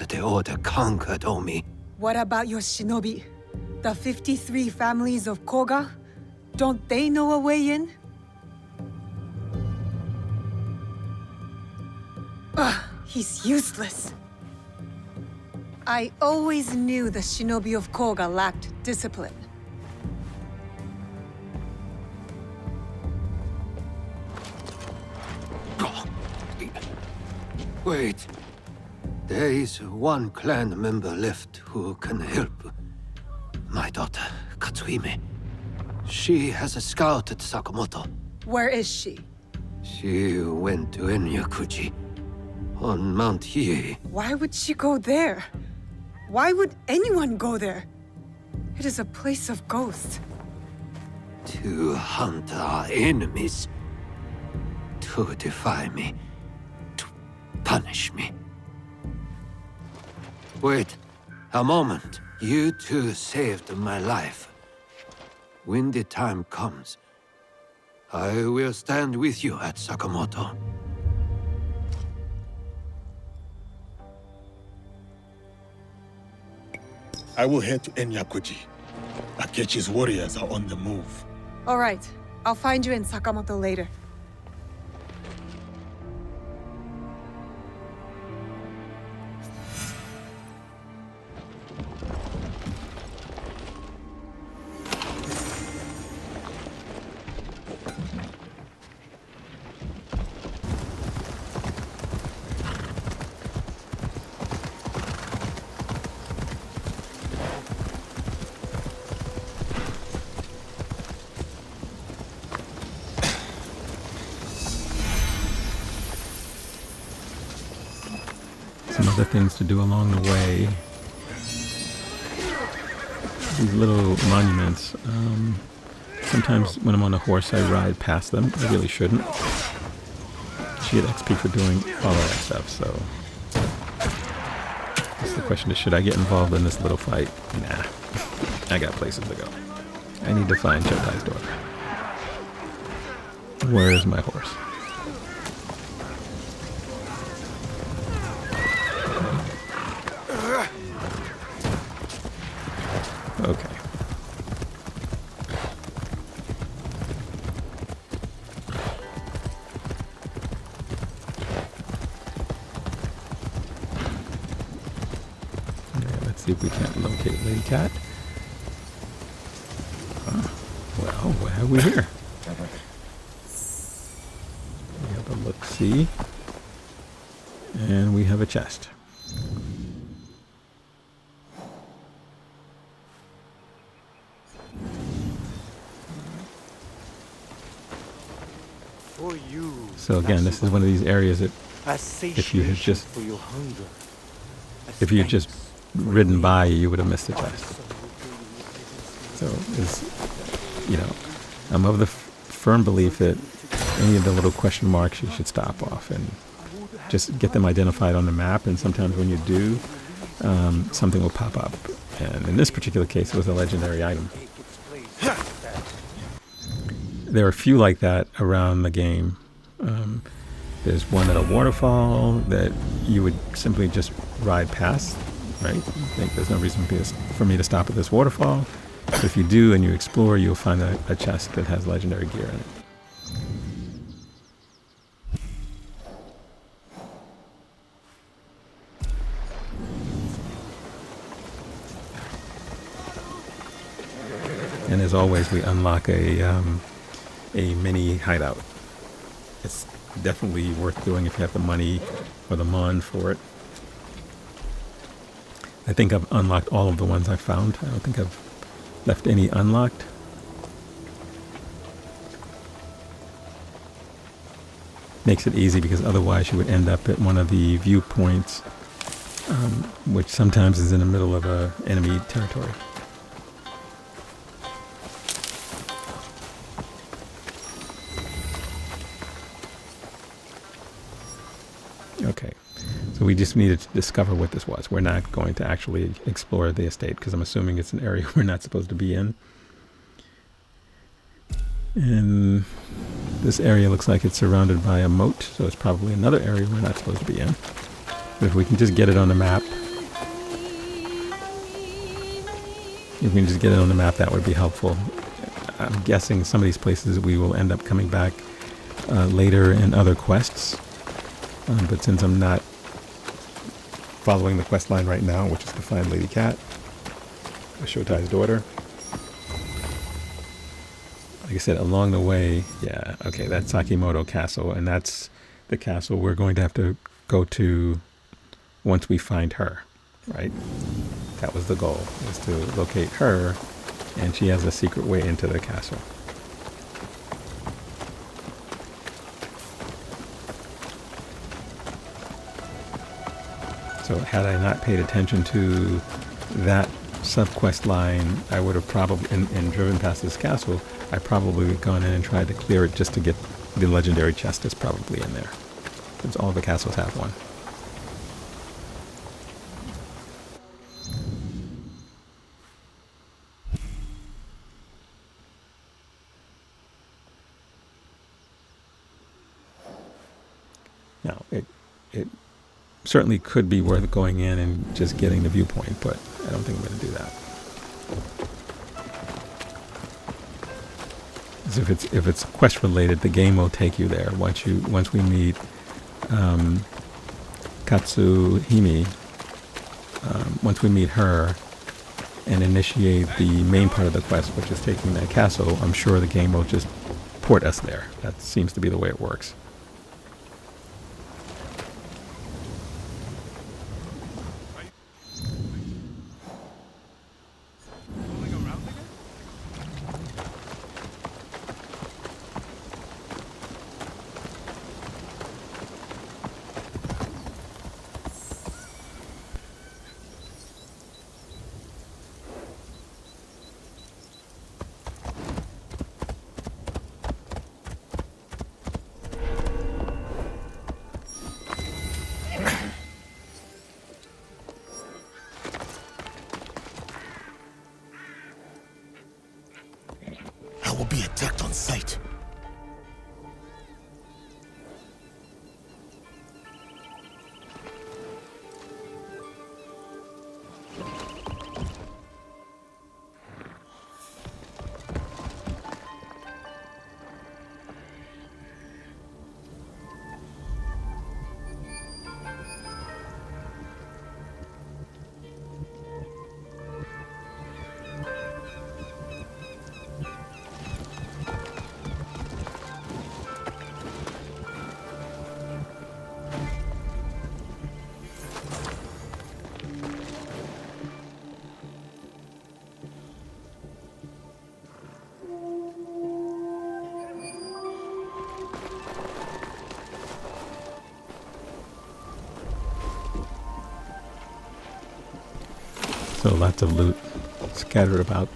the Order conquered Omi. What about your shinobi? The 53 families of Koga? Don't they know a way in? Ugh, he's useless. I always knew the shinobi of Koga lacked discipline. Wait. There is one clan member left who can help. My daughter, Katsuhime. She has scouted Sakamoto. Where is she? She went to Enyakuji. on Mount Hiei. Why would she go there? Why would anyone go there? It is a place of ghosts. To hunt our enemies. To defy me. To punish me. Wait, a moment. You two saved my life. When the time comes, I will stand with you at Sakamoto. I will head to Enyakuji. Akechi's warriors are on the move. All right, I'll find you in Sakamoto later. Some other things to do along the way. These little monuments. Sometimes when I'm on a horse, I ride past them. I really shouldn't. You get XP for doing all of that stuff, so... That's the question is, should I get involved in this little fight? Nah. I got places to go. I need to find Chotai's daughter. Where is my horse? Okay. Let's see if we can't locate Lady Cat. Well, why are we here? We have a look-see. And we have a chest. So again, this is one of these areas that if you had just ridden by, you would have missed the chest. So it's, you know, I'm of the firm belief that any of the little question marks you should stop off and just get them identified on the map. And sometimes when you do, something will pop up. And in this particular case, it was a legendary item. There are a few like that around the game. There's one at a waterfall that you would simply just ride past, right? You think there's no reason for me to stop at this waterfall. But if you do and you explore, you'll find a chest that has legendary gear in it. And as always, we unlock a mini hideout. It's definitely worth doing if you have the money or the mon for it. I think I've unlocked all of the ones I found. I don't think I've left any unlocked. Makes it easy because otherwise you would end up at one of the viewpoints, which sometimes is in the middle of enemy territory. Okay, so we just needed to discover what this was. We're not going to actually explore the estate because I'm assuming it's an area we're not supposed to be in. And this area looks like it's surrounded by a moat, so it's probably another area we're not supposed to be in. But if we can just get it on the map, that would be helpful. I'm guessing some of these places we will end up coming back later in other quests. But since I'm not following the quest line right now, which is to find Lady Cat, Shotai's daughter. Like I said, along the way, yeah, okay, that's Sakimoto Castle, and that's the castle we're going to have to go to once we find her, right? That was the goal, was to locate her, and she has a secret way into the castle. So had I not paid attention to that sub-quest line, I would have probably, and driven past this castle, I probably would have gone in and tried to clear it just to get the legendary chest that's probably in there. Because all the castles have one. Now, it certainly could be worth going in and just getting the viewpoint, but I don't think I'm going to do that. Because if it's quest related, the game will take you there. Once we meet Katsuhime, once we meet her and initiate the main part of the quest, which is taking that castle, I'm sure the game will just port us there. That seems to be the way it works. I will be attacked on sight. So lots of loot scattered about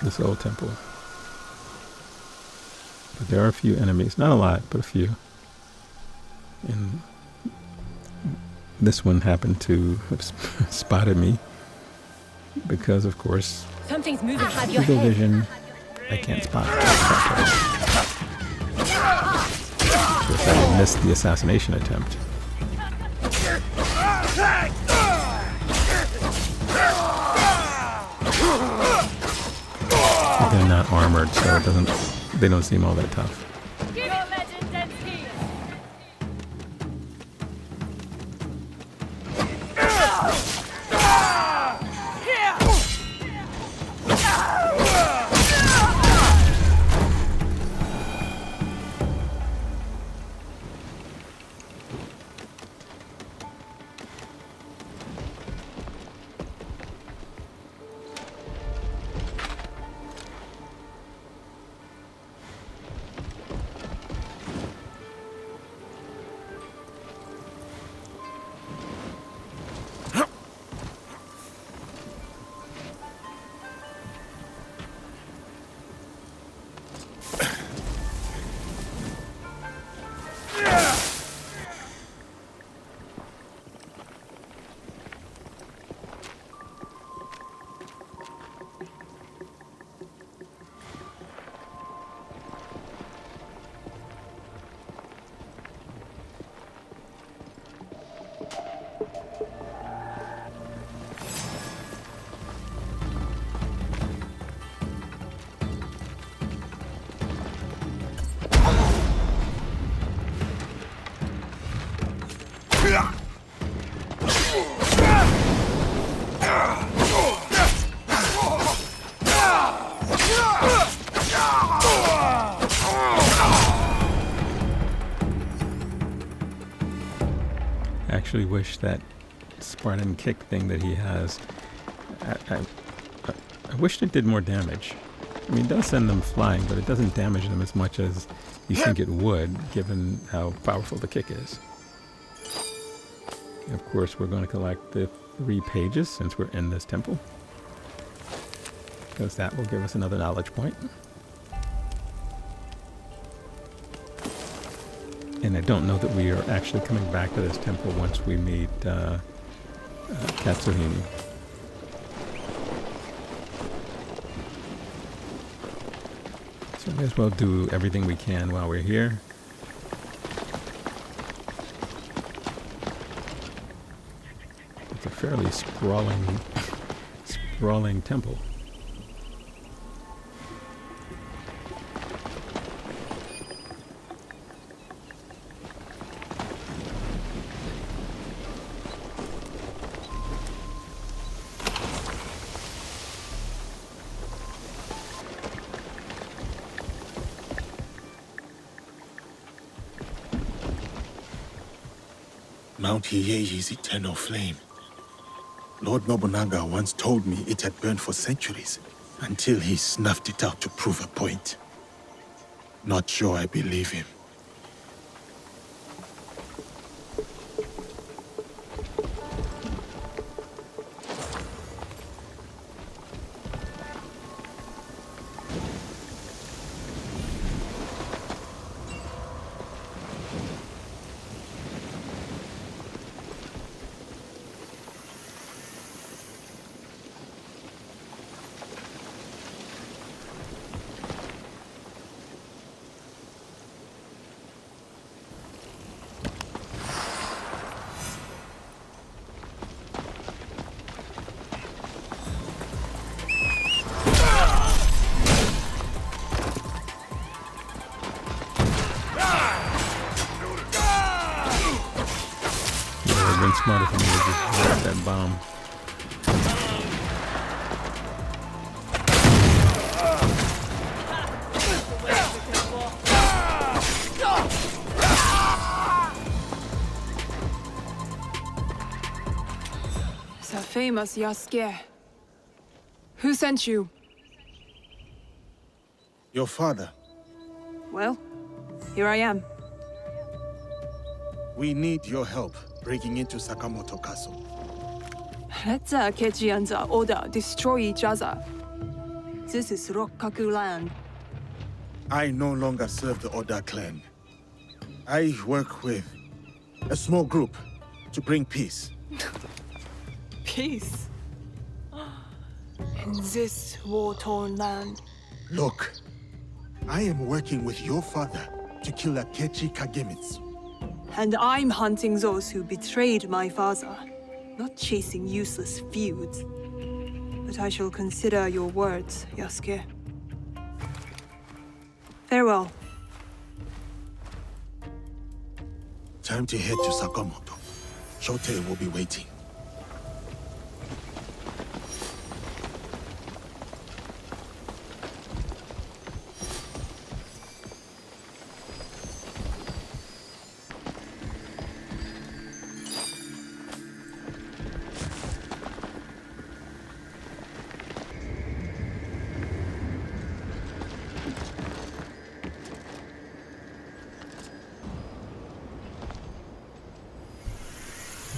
this old temple. But there are a few enemies. Not a lot, but a few. And this one happened to have spotted me. Because, of course, Something's moving. Eagle Vision, I can't spot it. Of course, I missed the assassination attempt. They're not armored, so they don't seem all that tough. I actually wish that Spartan kick thing that he has, I wished it did more damage. I mean, it does send them flying, but it doesn't damage them as much as you think it would, given how powerful the kick is. Of course, we're going to collect the 3 pages since we're in this temple, because that will give us another knowledge point. And I don't know that we are actually coming back to this temple once we meet Katsuhime. So we may as well do everything we can while we're here. It's a fairly sprawling temple. Mount Hiei's eternal flame. Lord Nobunaga once told me it had burned for centuries, until he snuffed it out to prove a point. Not sure I believe him. Smarter for me to just drop that bomb. The famous Yasuke. Who sent you? Your father. Well, here I am. We need your help breaking into Sakamoto Castle. Let the Akechi and the Oda destroy each other. This is Rokkaku land. I no longer serve the Oda clan. I work with a small group to bring peace. Peace. In this war-torn land. Look, I am working with your father to kill Akechi Kagemitsu. And I'm hunting those who betrayed my father, not chasing useless feuds. But I shall consider your words, Yasuke. Farewell. Time to head to Sakamoto. Shote will be waiting.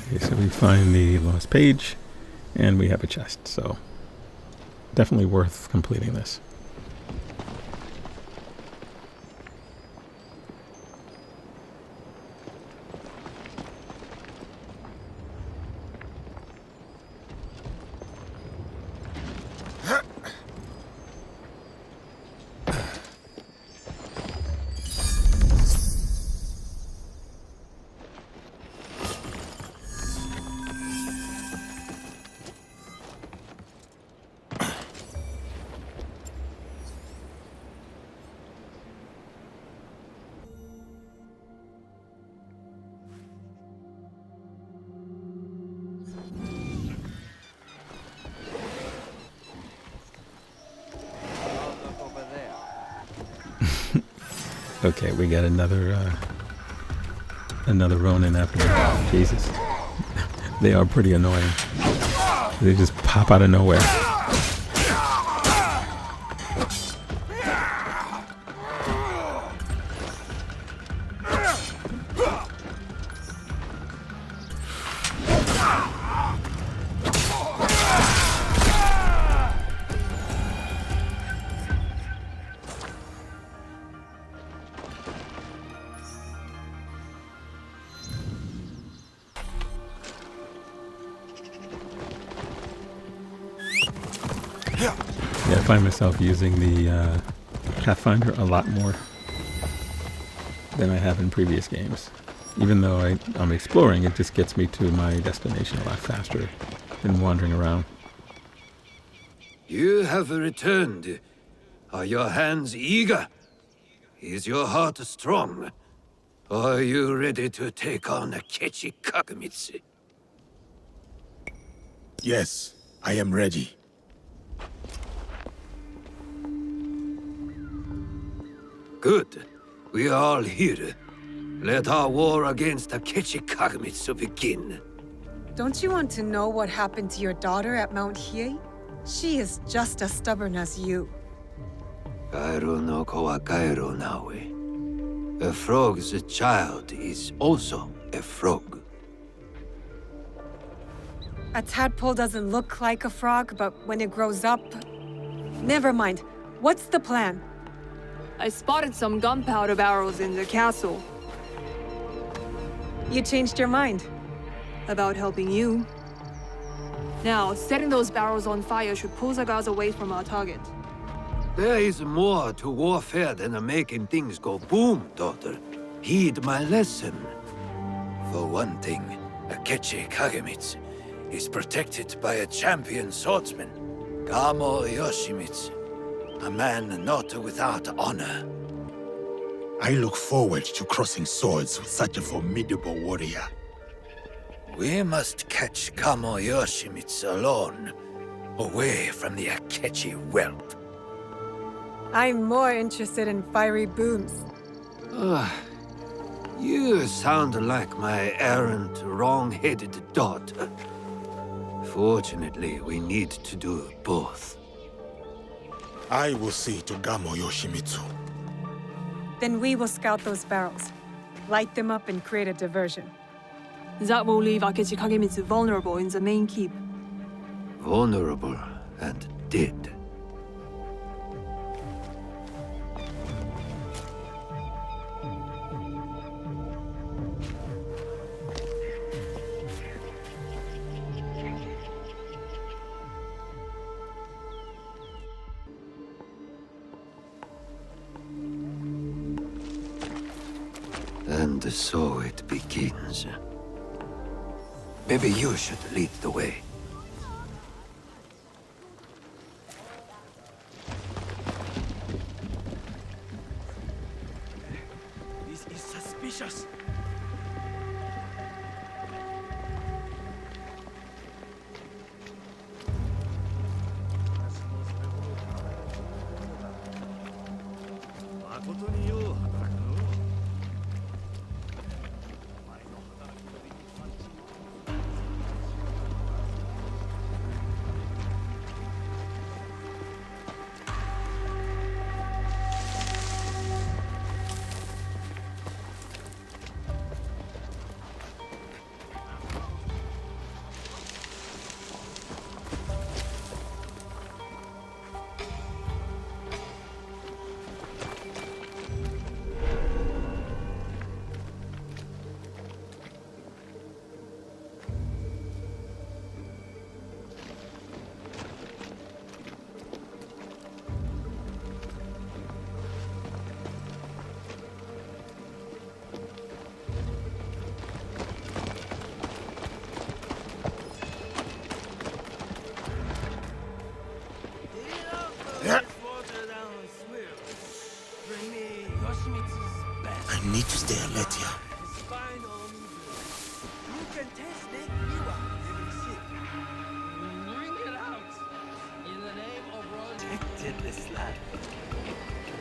Okay, so we find the lost page, and we have a chest, so definitely worth completing this. Okay, we got another Ronin after me. Jesus. They are pretty annoying. They just pop out of nowhere. I find myself using the Pathfinder a lot more than I have in previous games. Even though I'm exploring, it just gets me to my destination a lot faster than wandering around. You have returned. Are your hands eager? Is your heart strong? Are you ready to take on Akechi Kagamitsu? Yes, I am ready. Good. We are all here. Let our war against Akechi Kagamitsu begin. Don't you want to know what happened to your daughter at Mount Hiei? She is just as stubborn as you. Kairo no ko wa kairo nawe. A frog's child is also a frog. A tadpole doesn't look like a frog, but when it grows up... Never mind. What's the plan? I spotted some gunpowder barrels in the castle. You changed your mind. About helping you. Now, setting those barrels on fire should pull the guards away from our target. There is more to warfare than making things go boom, daughter. Heed my lesson. For one thing, Akechi Kagamitsu is protected by a champion swordsman, Kamo Yoshimitsu, a man not without honor. I look forward to crossing swords with such a formidable warrior. We must catch Kamo Yoshimitsu alone, away from the Akechi whelp. I'm more interested in fiery booms. You sound like my errant, wrong-headed daughter. Fortunately, we need to do both. I will see to Gamo Yoshimitsu. Then we will scout those barrels, light them up and create a diversion. That will leave Akechi Kagemitsu vulnerable in the main keep. Vulnerable and dead. And so it begins. Maybe you should lead the way. This is suspicious. I need to stay alert here.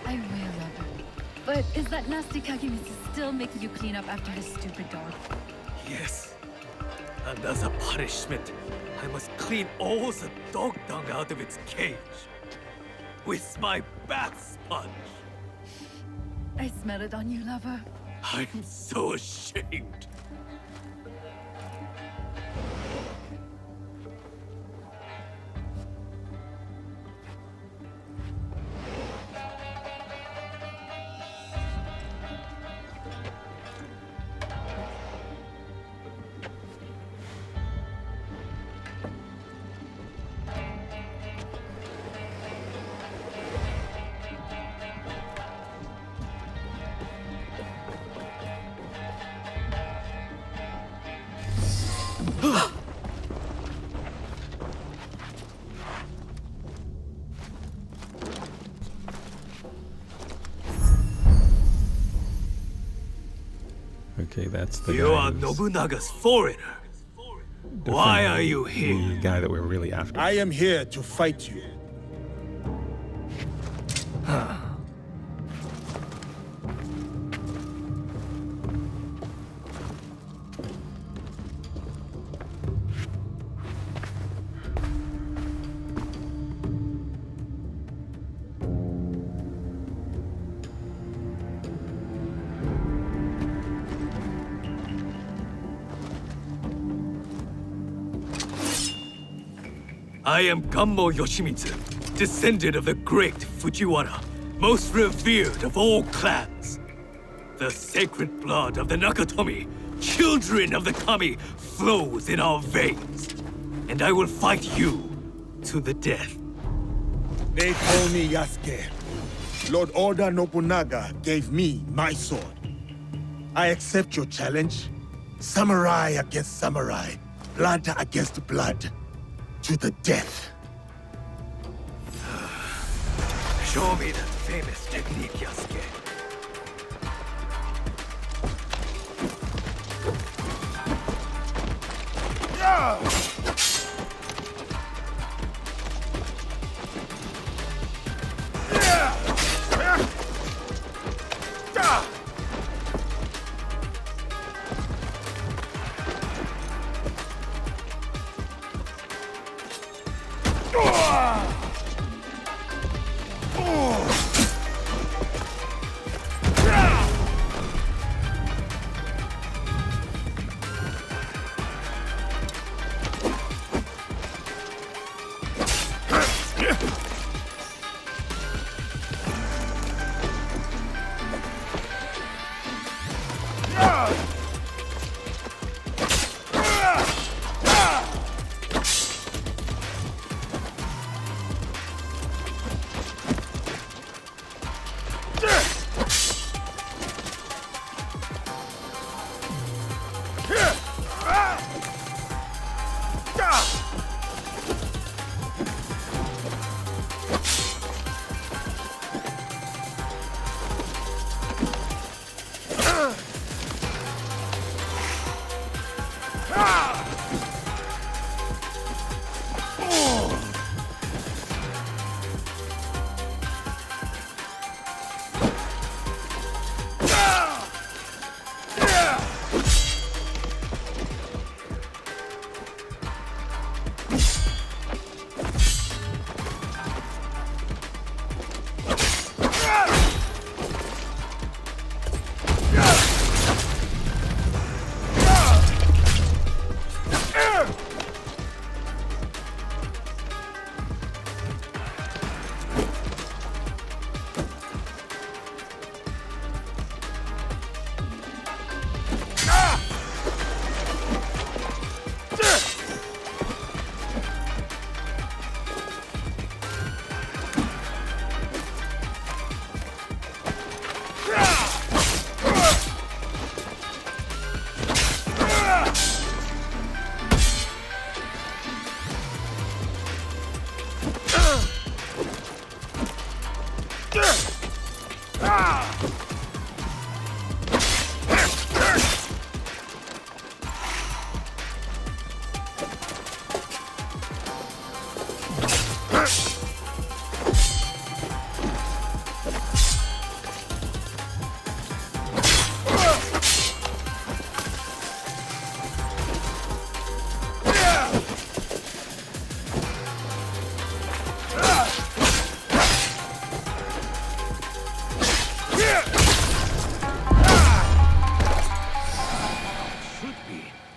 I will, lover. But is that nasty Kagemitsu still making you clean up after his stupid dog? Yes. And as a punishment, I must clean all the dog dung out of its cage. With my bath sponge. I smell it on you, lover. I'm so ashamed. Okay, that's the You Oh, are guy who's Nobunaga's foreigner. Why are you the here? guy that we're really after. I am here to fight you. I am Gammo Yoshimitsu, descendant of the great Fujiwara, most revered of all clans. The sacred blood of the Nakatomi, children of the Kami, flows in our veins. And I will fight you to the death. They call me Yasuke. Lord Oda Nobunaga gave me my sword. I accept your challenge. Samurai against samurai. Blood against blood. To the death. Show me that famous technique, Yasuke.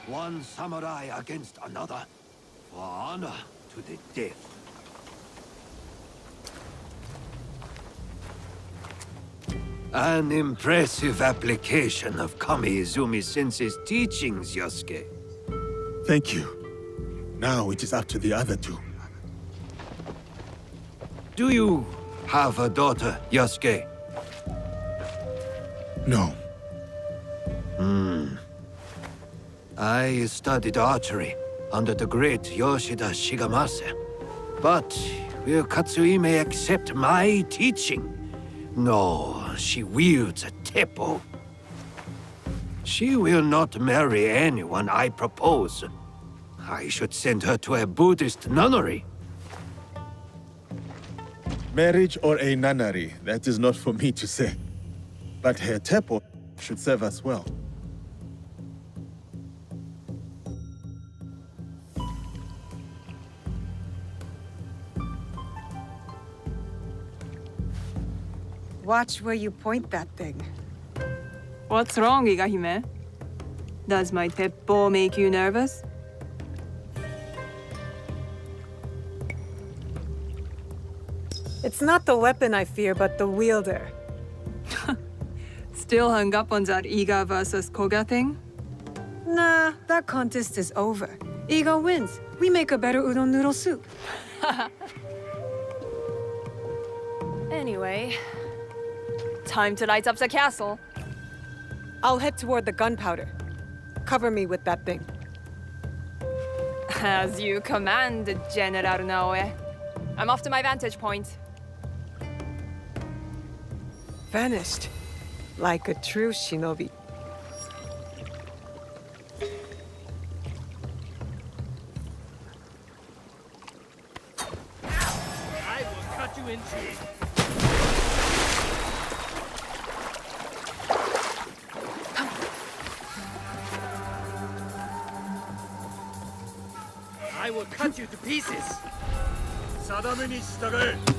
One samurai against another, for honor to the death. An impressive application of Kami-Izumi Sensei's teachings, Yasuke. Thank you. Now it is up to the other two. Do you have a daughter, Yasuke? I studied archery under the great Yoshida Shigemasa. But will Katsuhime accept my teaching? No, she wields a teppo. She will not marry anyone I propose. I should send her to a Buddhist nunnery. Marriage or a nunnery, that is not for me to say. But her teppo should serve us well. Watch where you point that thing. What's wrong, Igahime? Does my teppo make you nervous? It's not the weapon I fear, but the wielder. Still hung up on that Iga versus Koga thing? Nah, that contest is over. Iga wins. We make a better udon noodle soup. Anyway, time to light up the castle. I'll head toward the gunpowder. Cover me with that thing. As you command, General Naoe. I'm off to my vantage point. Vanished. Like a true shinobi. I will cut you in two. I will cut you to pieces. 定めに従え。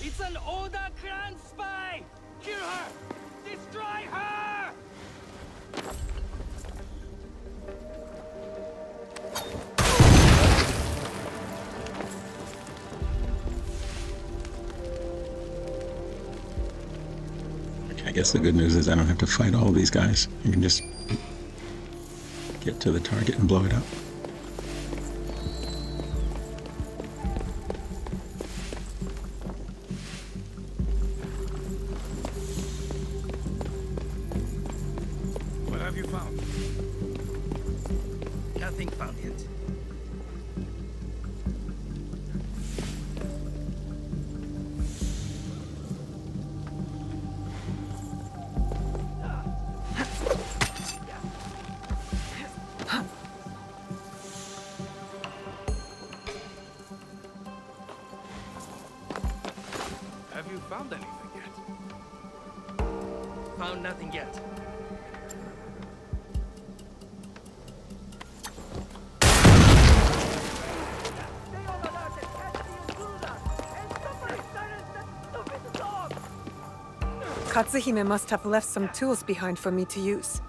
It's an Oda clan spy! Kill her! Destroy her! I guess the good news is I don't have to fight all these guys. I can just get to the target and blow it up. What have you found? Nothing found yet. Have you found anything yet? Found nothing yet. Katsuhime must have left some tools behind for me to use.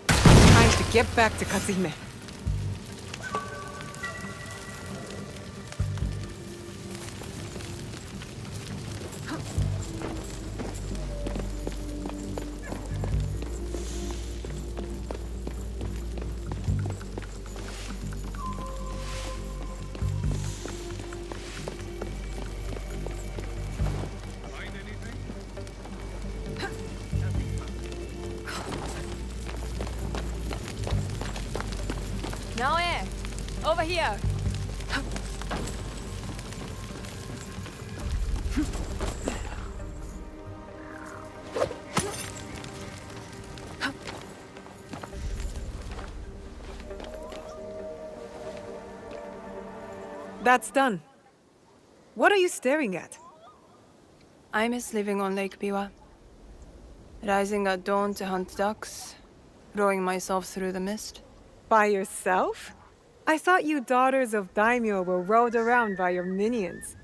Time to get back to Katsuhime. Naoe, over here. That's done. What are you staring at? I miss living on Lake Biwa. Rising at dawn to hunt ducks, rowing myself through the mist. By yourself? I thought you daughters of daimyo were rowed around by your minions.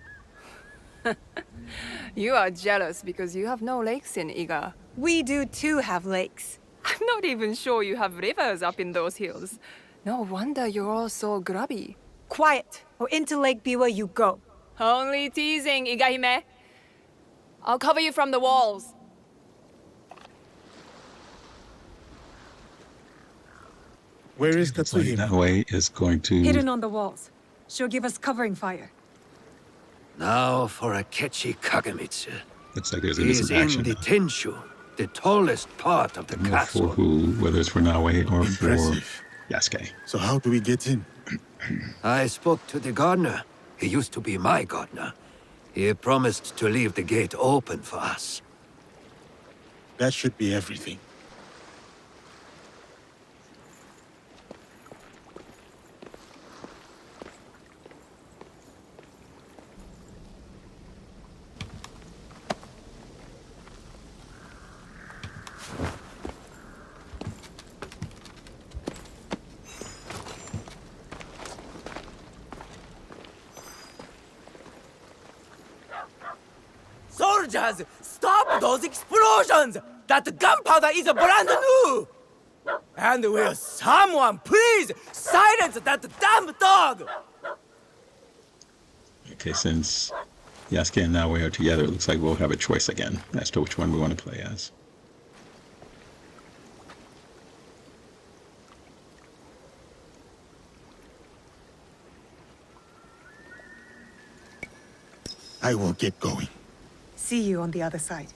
You are jealous because you have no lakes in Iga. We do too have lakes. I'm not even sure you have rivers up in those hills. No wonder you're all so grubby. Quiet, or into Lake Biwa you go. Only teasing, Igahime. I'll cover you from the walls. Where is Looks like Katsuhime? Naoe is going to... Hidden on the walls. She'll give us covering fire. Now for a catchy Kagemitsu. Looks like there's going to be He's some in action. the Tenshu, the tallest part of the I don't know for castle. who, whether it's for Naoe or Impressive. for Yasuke. So how do we get in? I spoke to the gardener. He used to be my gardener. He promised to leave the gate open for us. That should be everything. Soldiers, stop those explosions! That gunpowder is brand new! And will someone please silence that damn dog? Okay, since Yasuke and Naoe are together, it looks like we'll have a choice again as to which one we want to play as. I will get going. See you on the other side.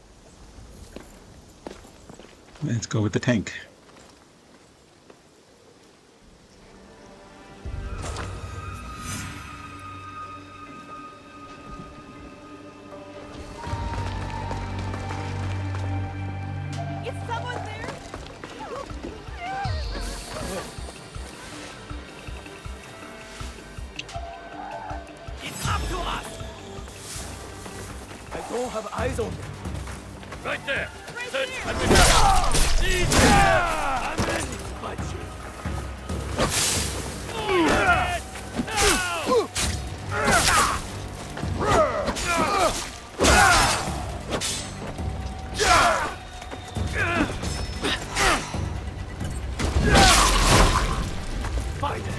Let's go with the tank. Is someone there? It's up to us! I don't have eyes on them. Right there. Right Search here. underneath. I'm ready to fight you. Fight it!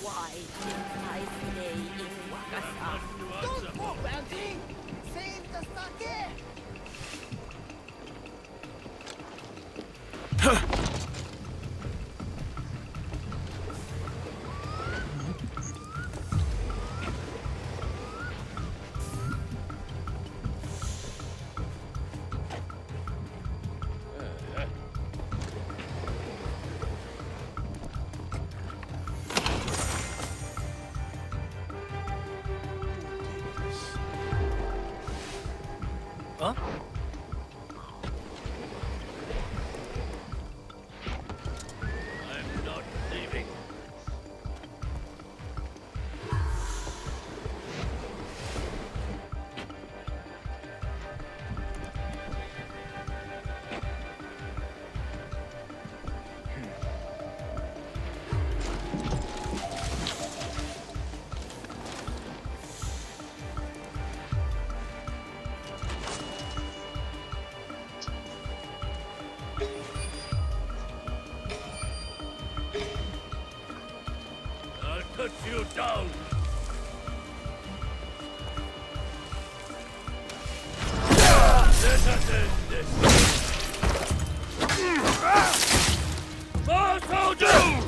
Why didn't I stay in Wakasa? Don't move, Auntie! Save the sake! down! Let us end this! More soldiers!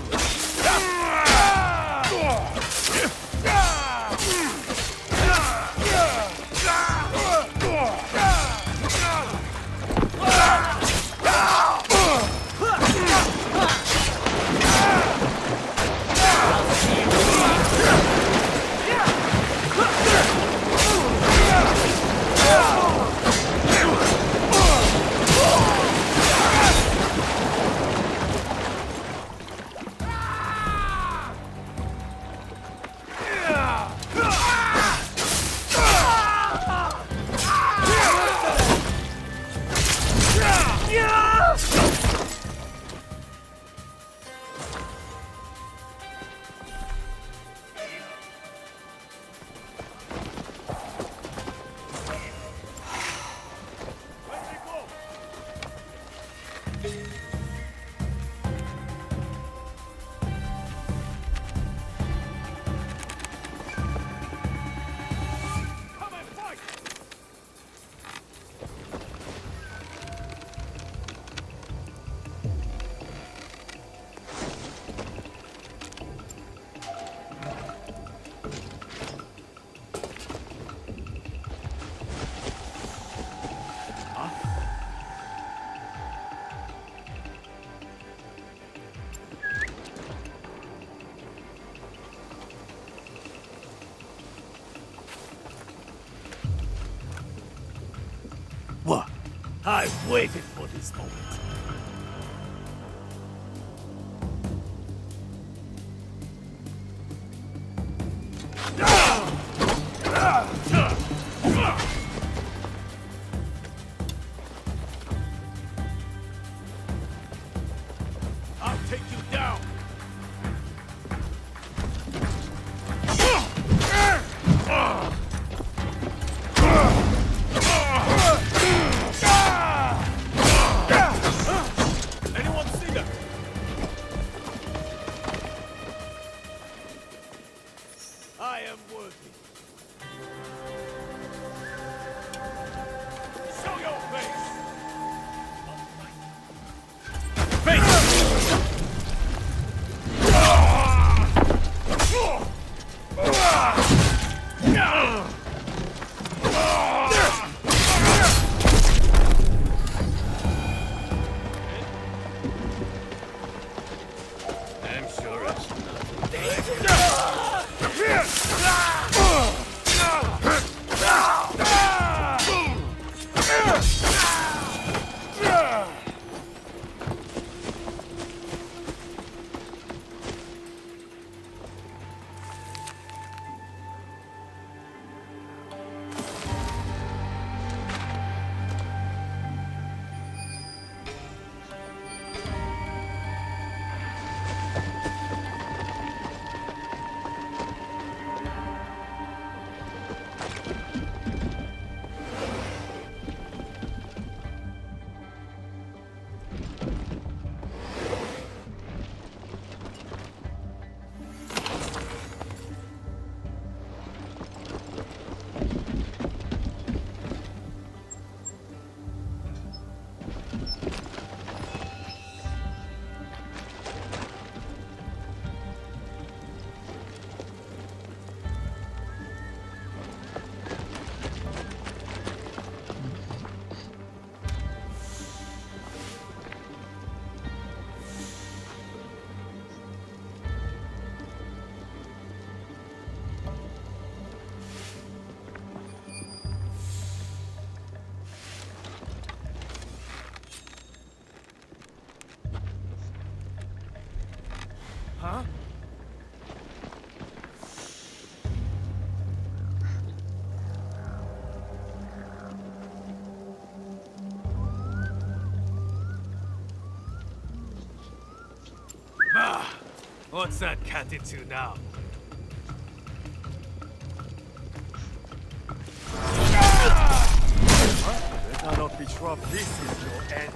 What? I've waited for this moment. I'll take you down! Anyone see them? I am worthy. Show your face! I'm sure it's Huh? Ah, what's that cat into now? Better not be sure this is your end.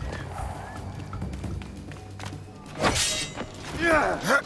Yeah.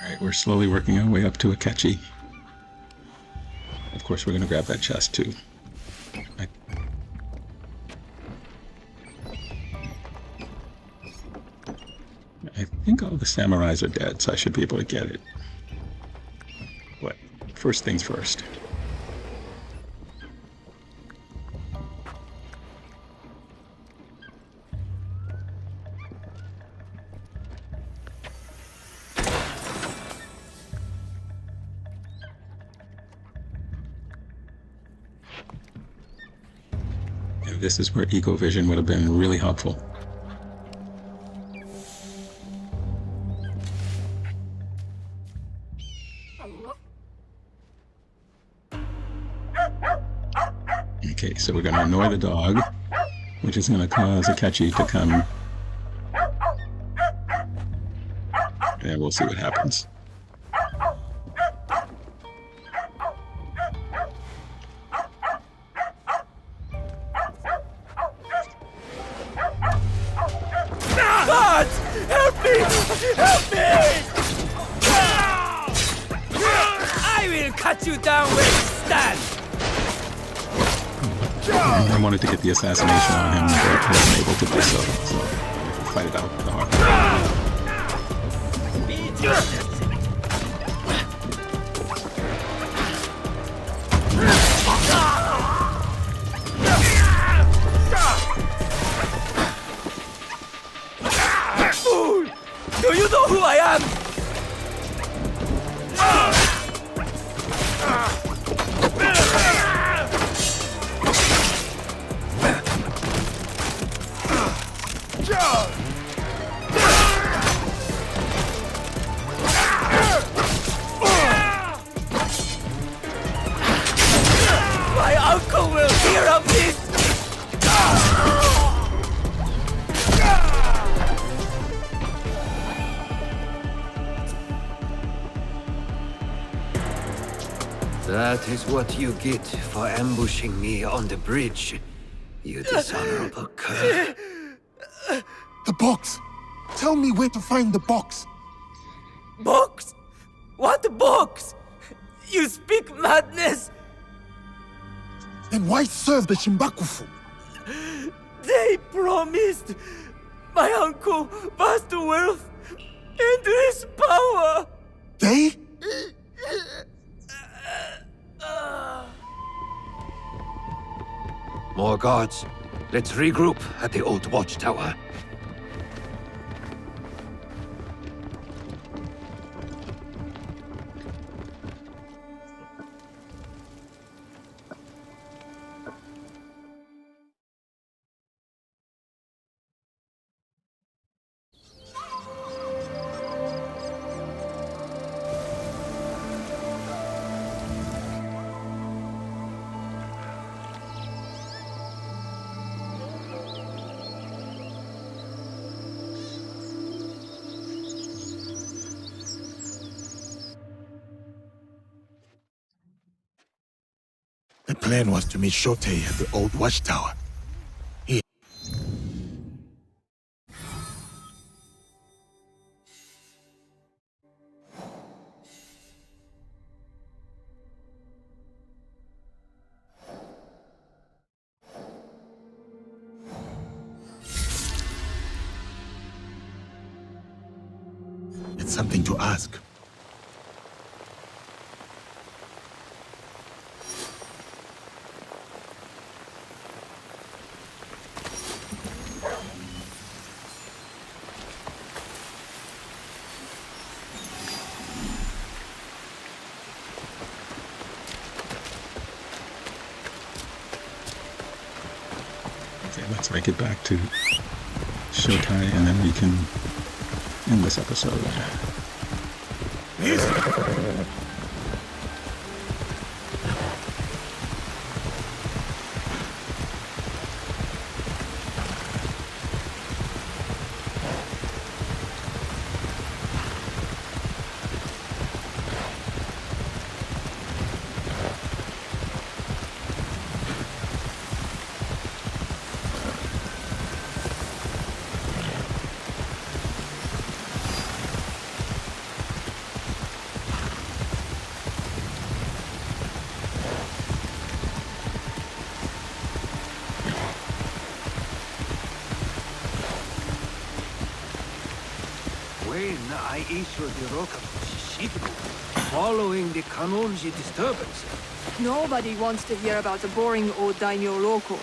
Alright, we're slowly working our way up to Akechi. Of course, we're going to grab that chest too. I think all the samurais are dead, so I should be able to get it. But first things first. And this is where eco-vision would have been really helpful. Okay, so we're going to annoy the dog, which is going to cause Akechi to come. And we'll see what happens. God! Help me! Help me! I will cut you down where you stand! I wanted to get the assassination on him, but I wasn't able to do so, so fight it out the hard Fool! Do you know who I am? My uncle will hear of this! That is what you get for ambushing me on the bridge, you dishonorable cur. The box! Tell me where to find the box! Box? What box? You speak madness! Then why serve the Shinbukufu? They promised my uncle vast wealth and his power! They? More guards. Let's regroup at the old watchtower. plan was to meet Shote at the old watchtower. It's something to ask. Okay, let's make it back to Shotai, and then we can end this episode. When I issued the rocket Shishibu, following the Kanonji disturbance. Nobody wants to hear about the boring old daimyo local.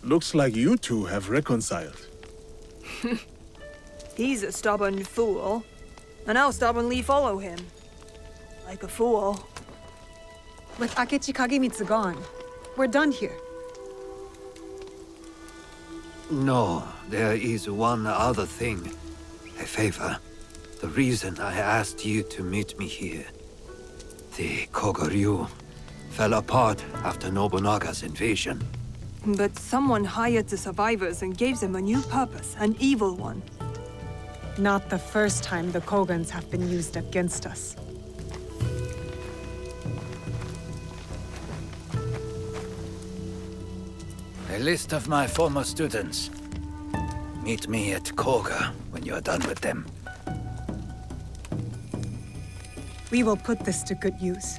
Looks like you two have reconciled. He's a stubborn fool, and I'll stubbornly follow him. Like a fool. With Akechi Kagemitsu gone, we're done here. No, there is one other thing. A favor. The reason I asked you to meet me here. The Kogoryu fell apart after Nobunaga's invasion. But someone hired the survivors and gave them a new purpose, an evil one. Not the first time the Kogans have been used against us. A list of my former students. Meet me at Koga when you're done with them. We will put this to good use.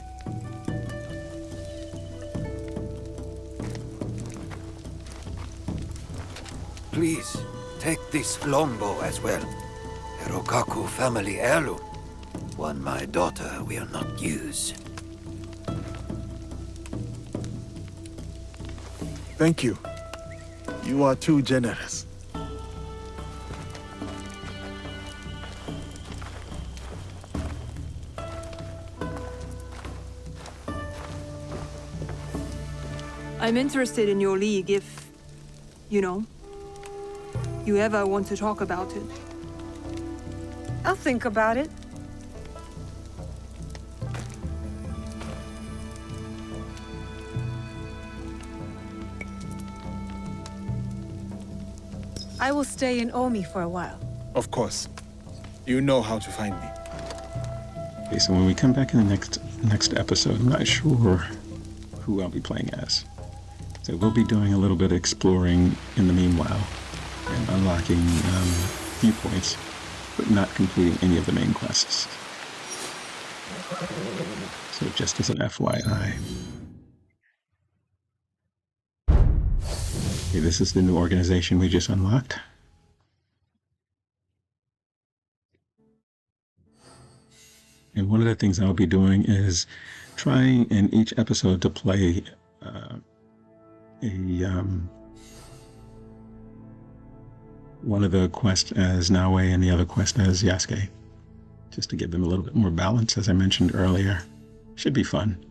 Please, take this longbow as well. A Rokaku family heirloom. One my daughter will not use. Thank you. You are too generous. I'm interested in your league if, you know, you ever want to talk about it. I'll think about it. I will stay in Omi for a while. Of course. You know how to find me. Okay, so when we come back in the next episode, I'm not sure who I'll be playing as. So we'll be doing a little bit of exploring in the meanwhile and unlocking viewpoints, but not completing any of the main quests. So just as an FYI. Okay, this is the new organization we just unlocked. And one of the things I'll be doing is trying in each episode to play one of the quests as Naoe and the other quest as Yasuke, just to give them a little bit more balance, as I mentioned earlier. Should be fun.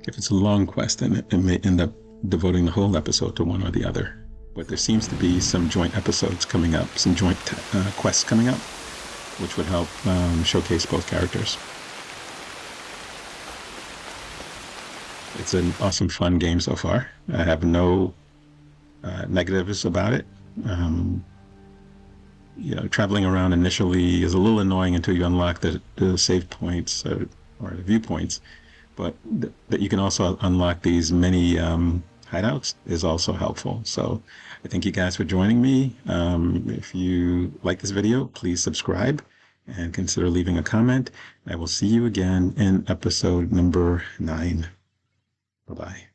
If it's a long quest, then it may end up devoting the whole episode to one or the other. But there seems to be some joint episodes coming up, some joint quests coming up, which would help showcase both characters. It's an awesome, fun game so far. I have no negatives about it. Traveling around initially is a little annoying until you unlock the save points or the viewpoints, but that you can also unlock these mini hideouts is also helpful. So I thank you guys for joining me. If you like this video, please subscribe and consider leaving a comment. I will see you again in episode number 9. Bye-bye.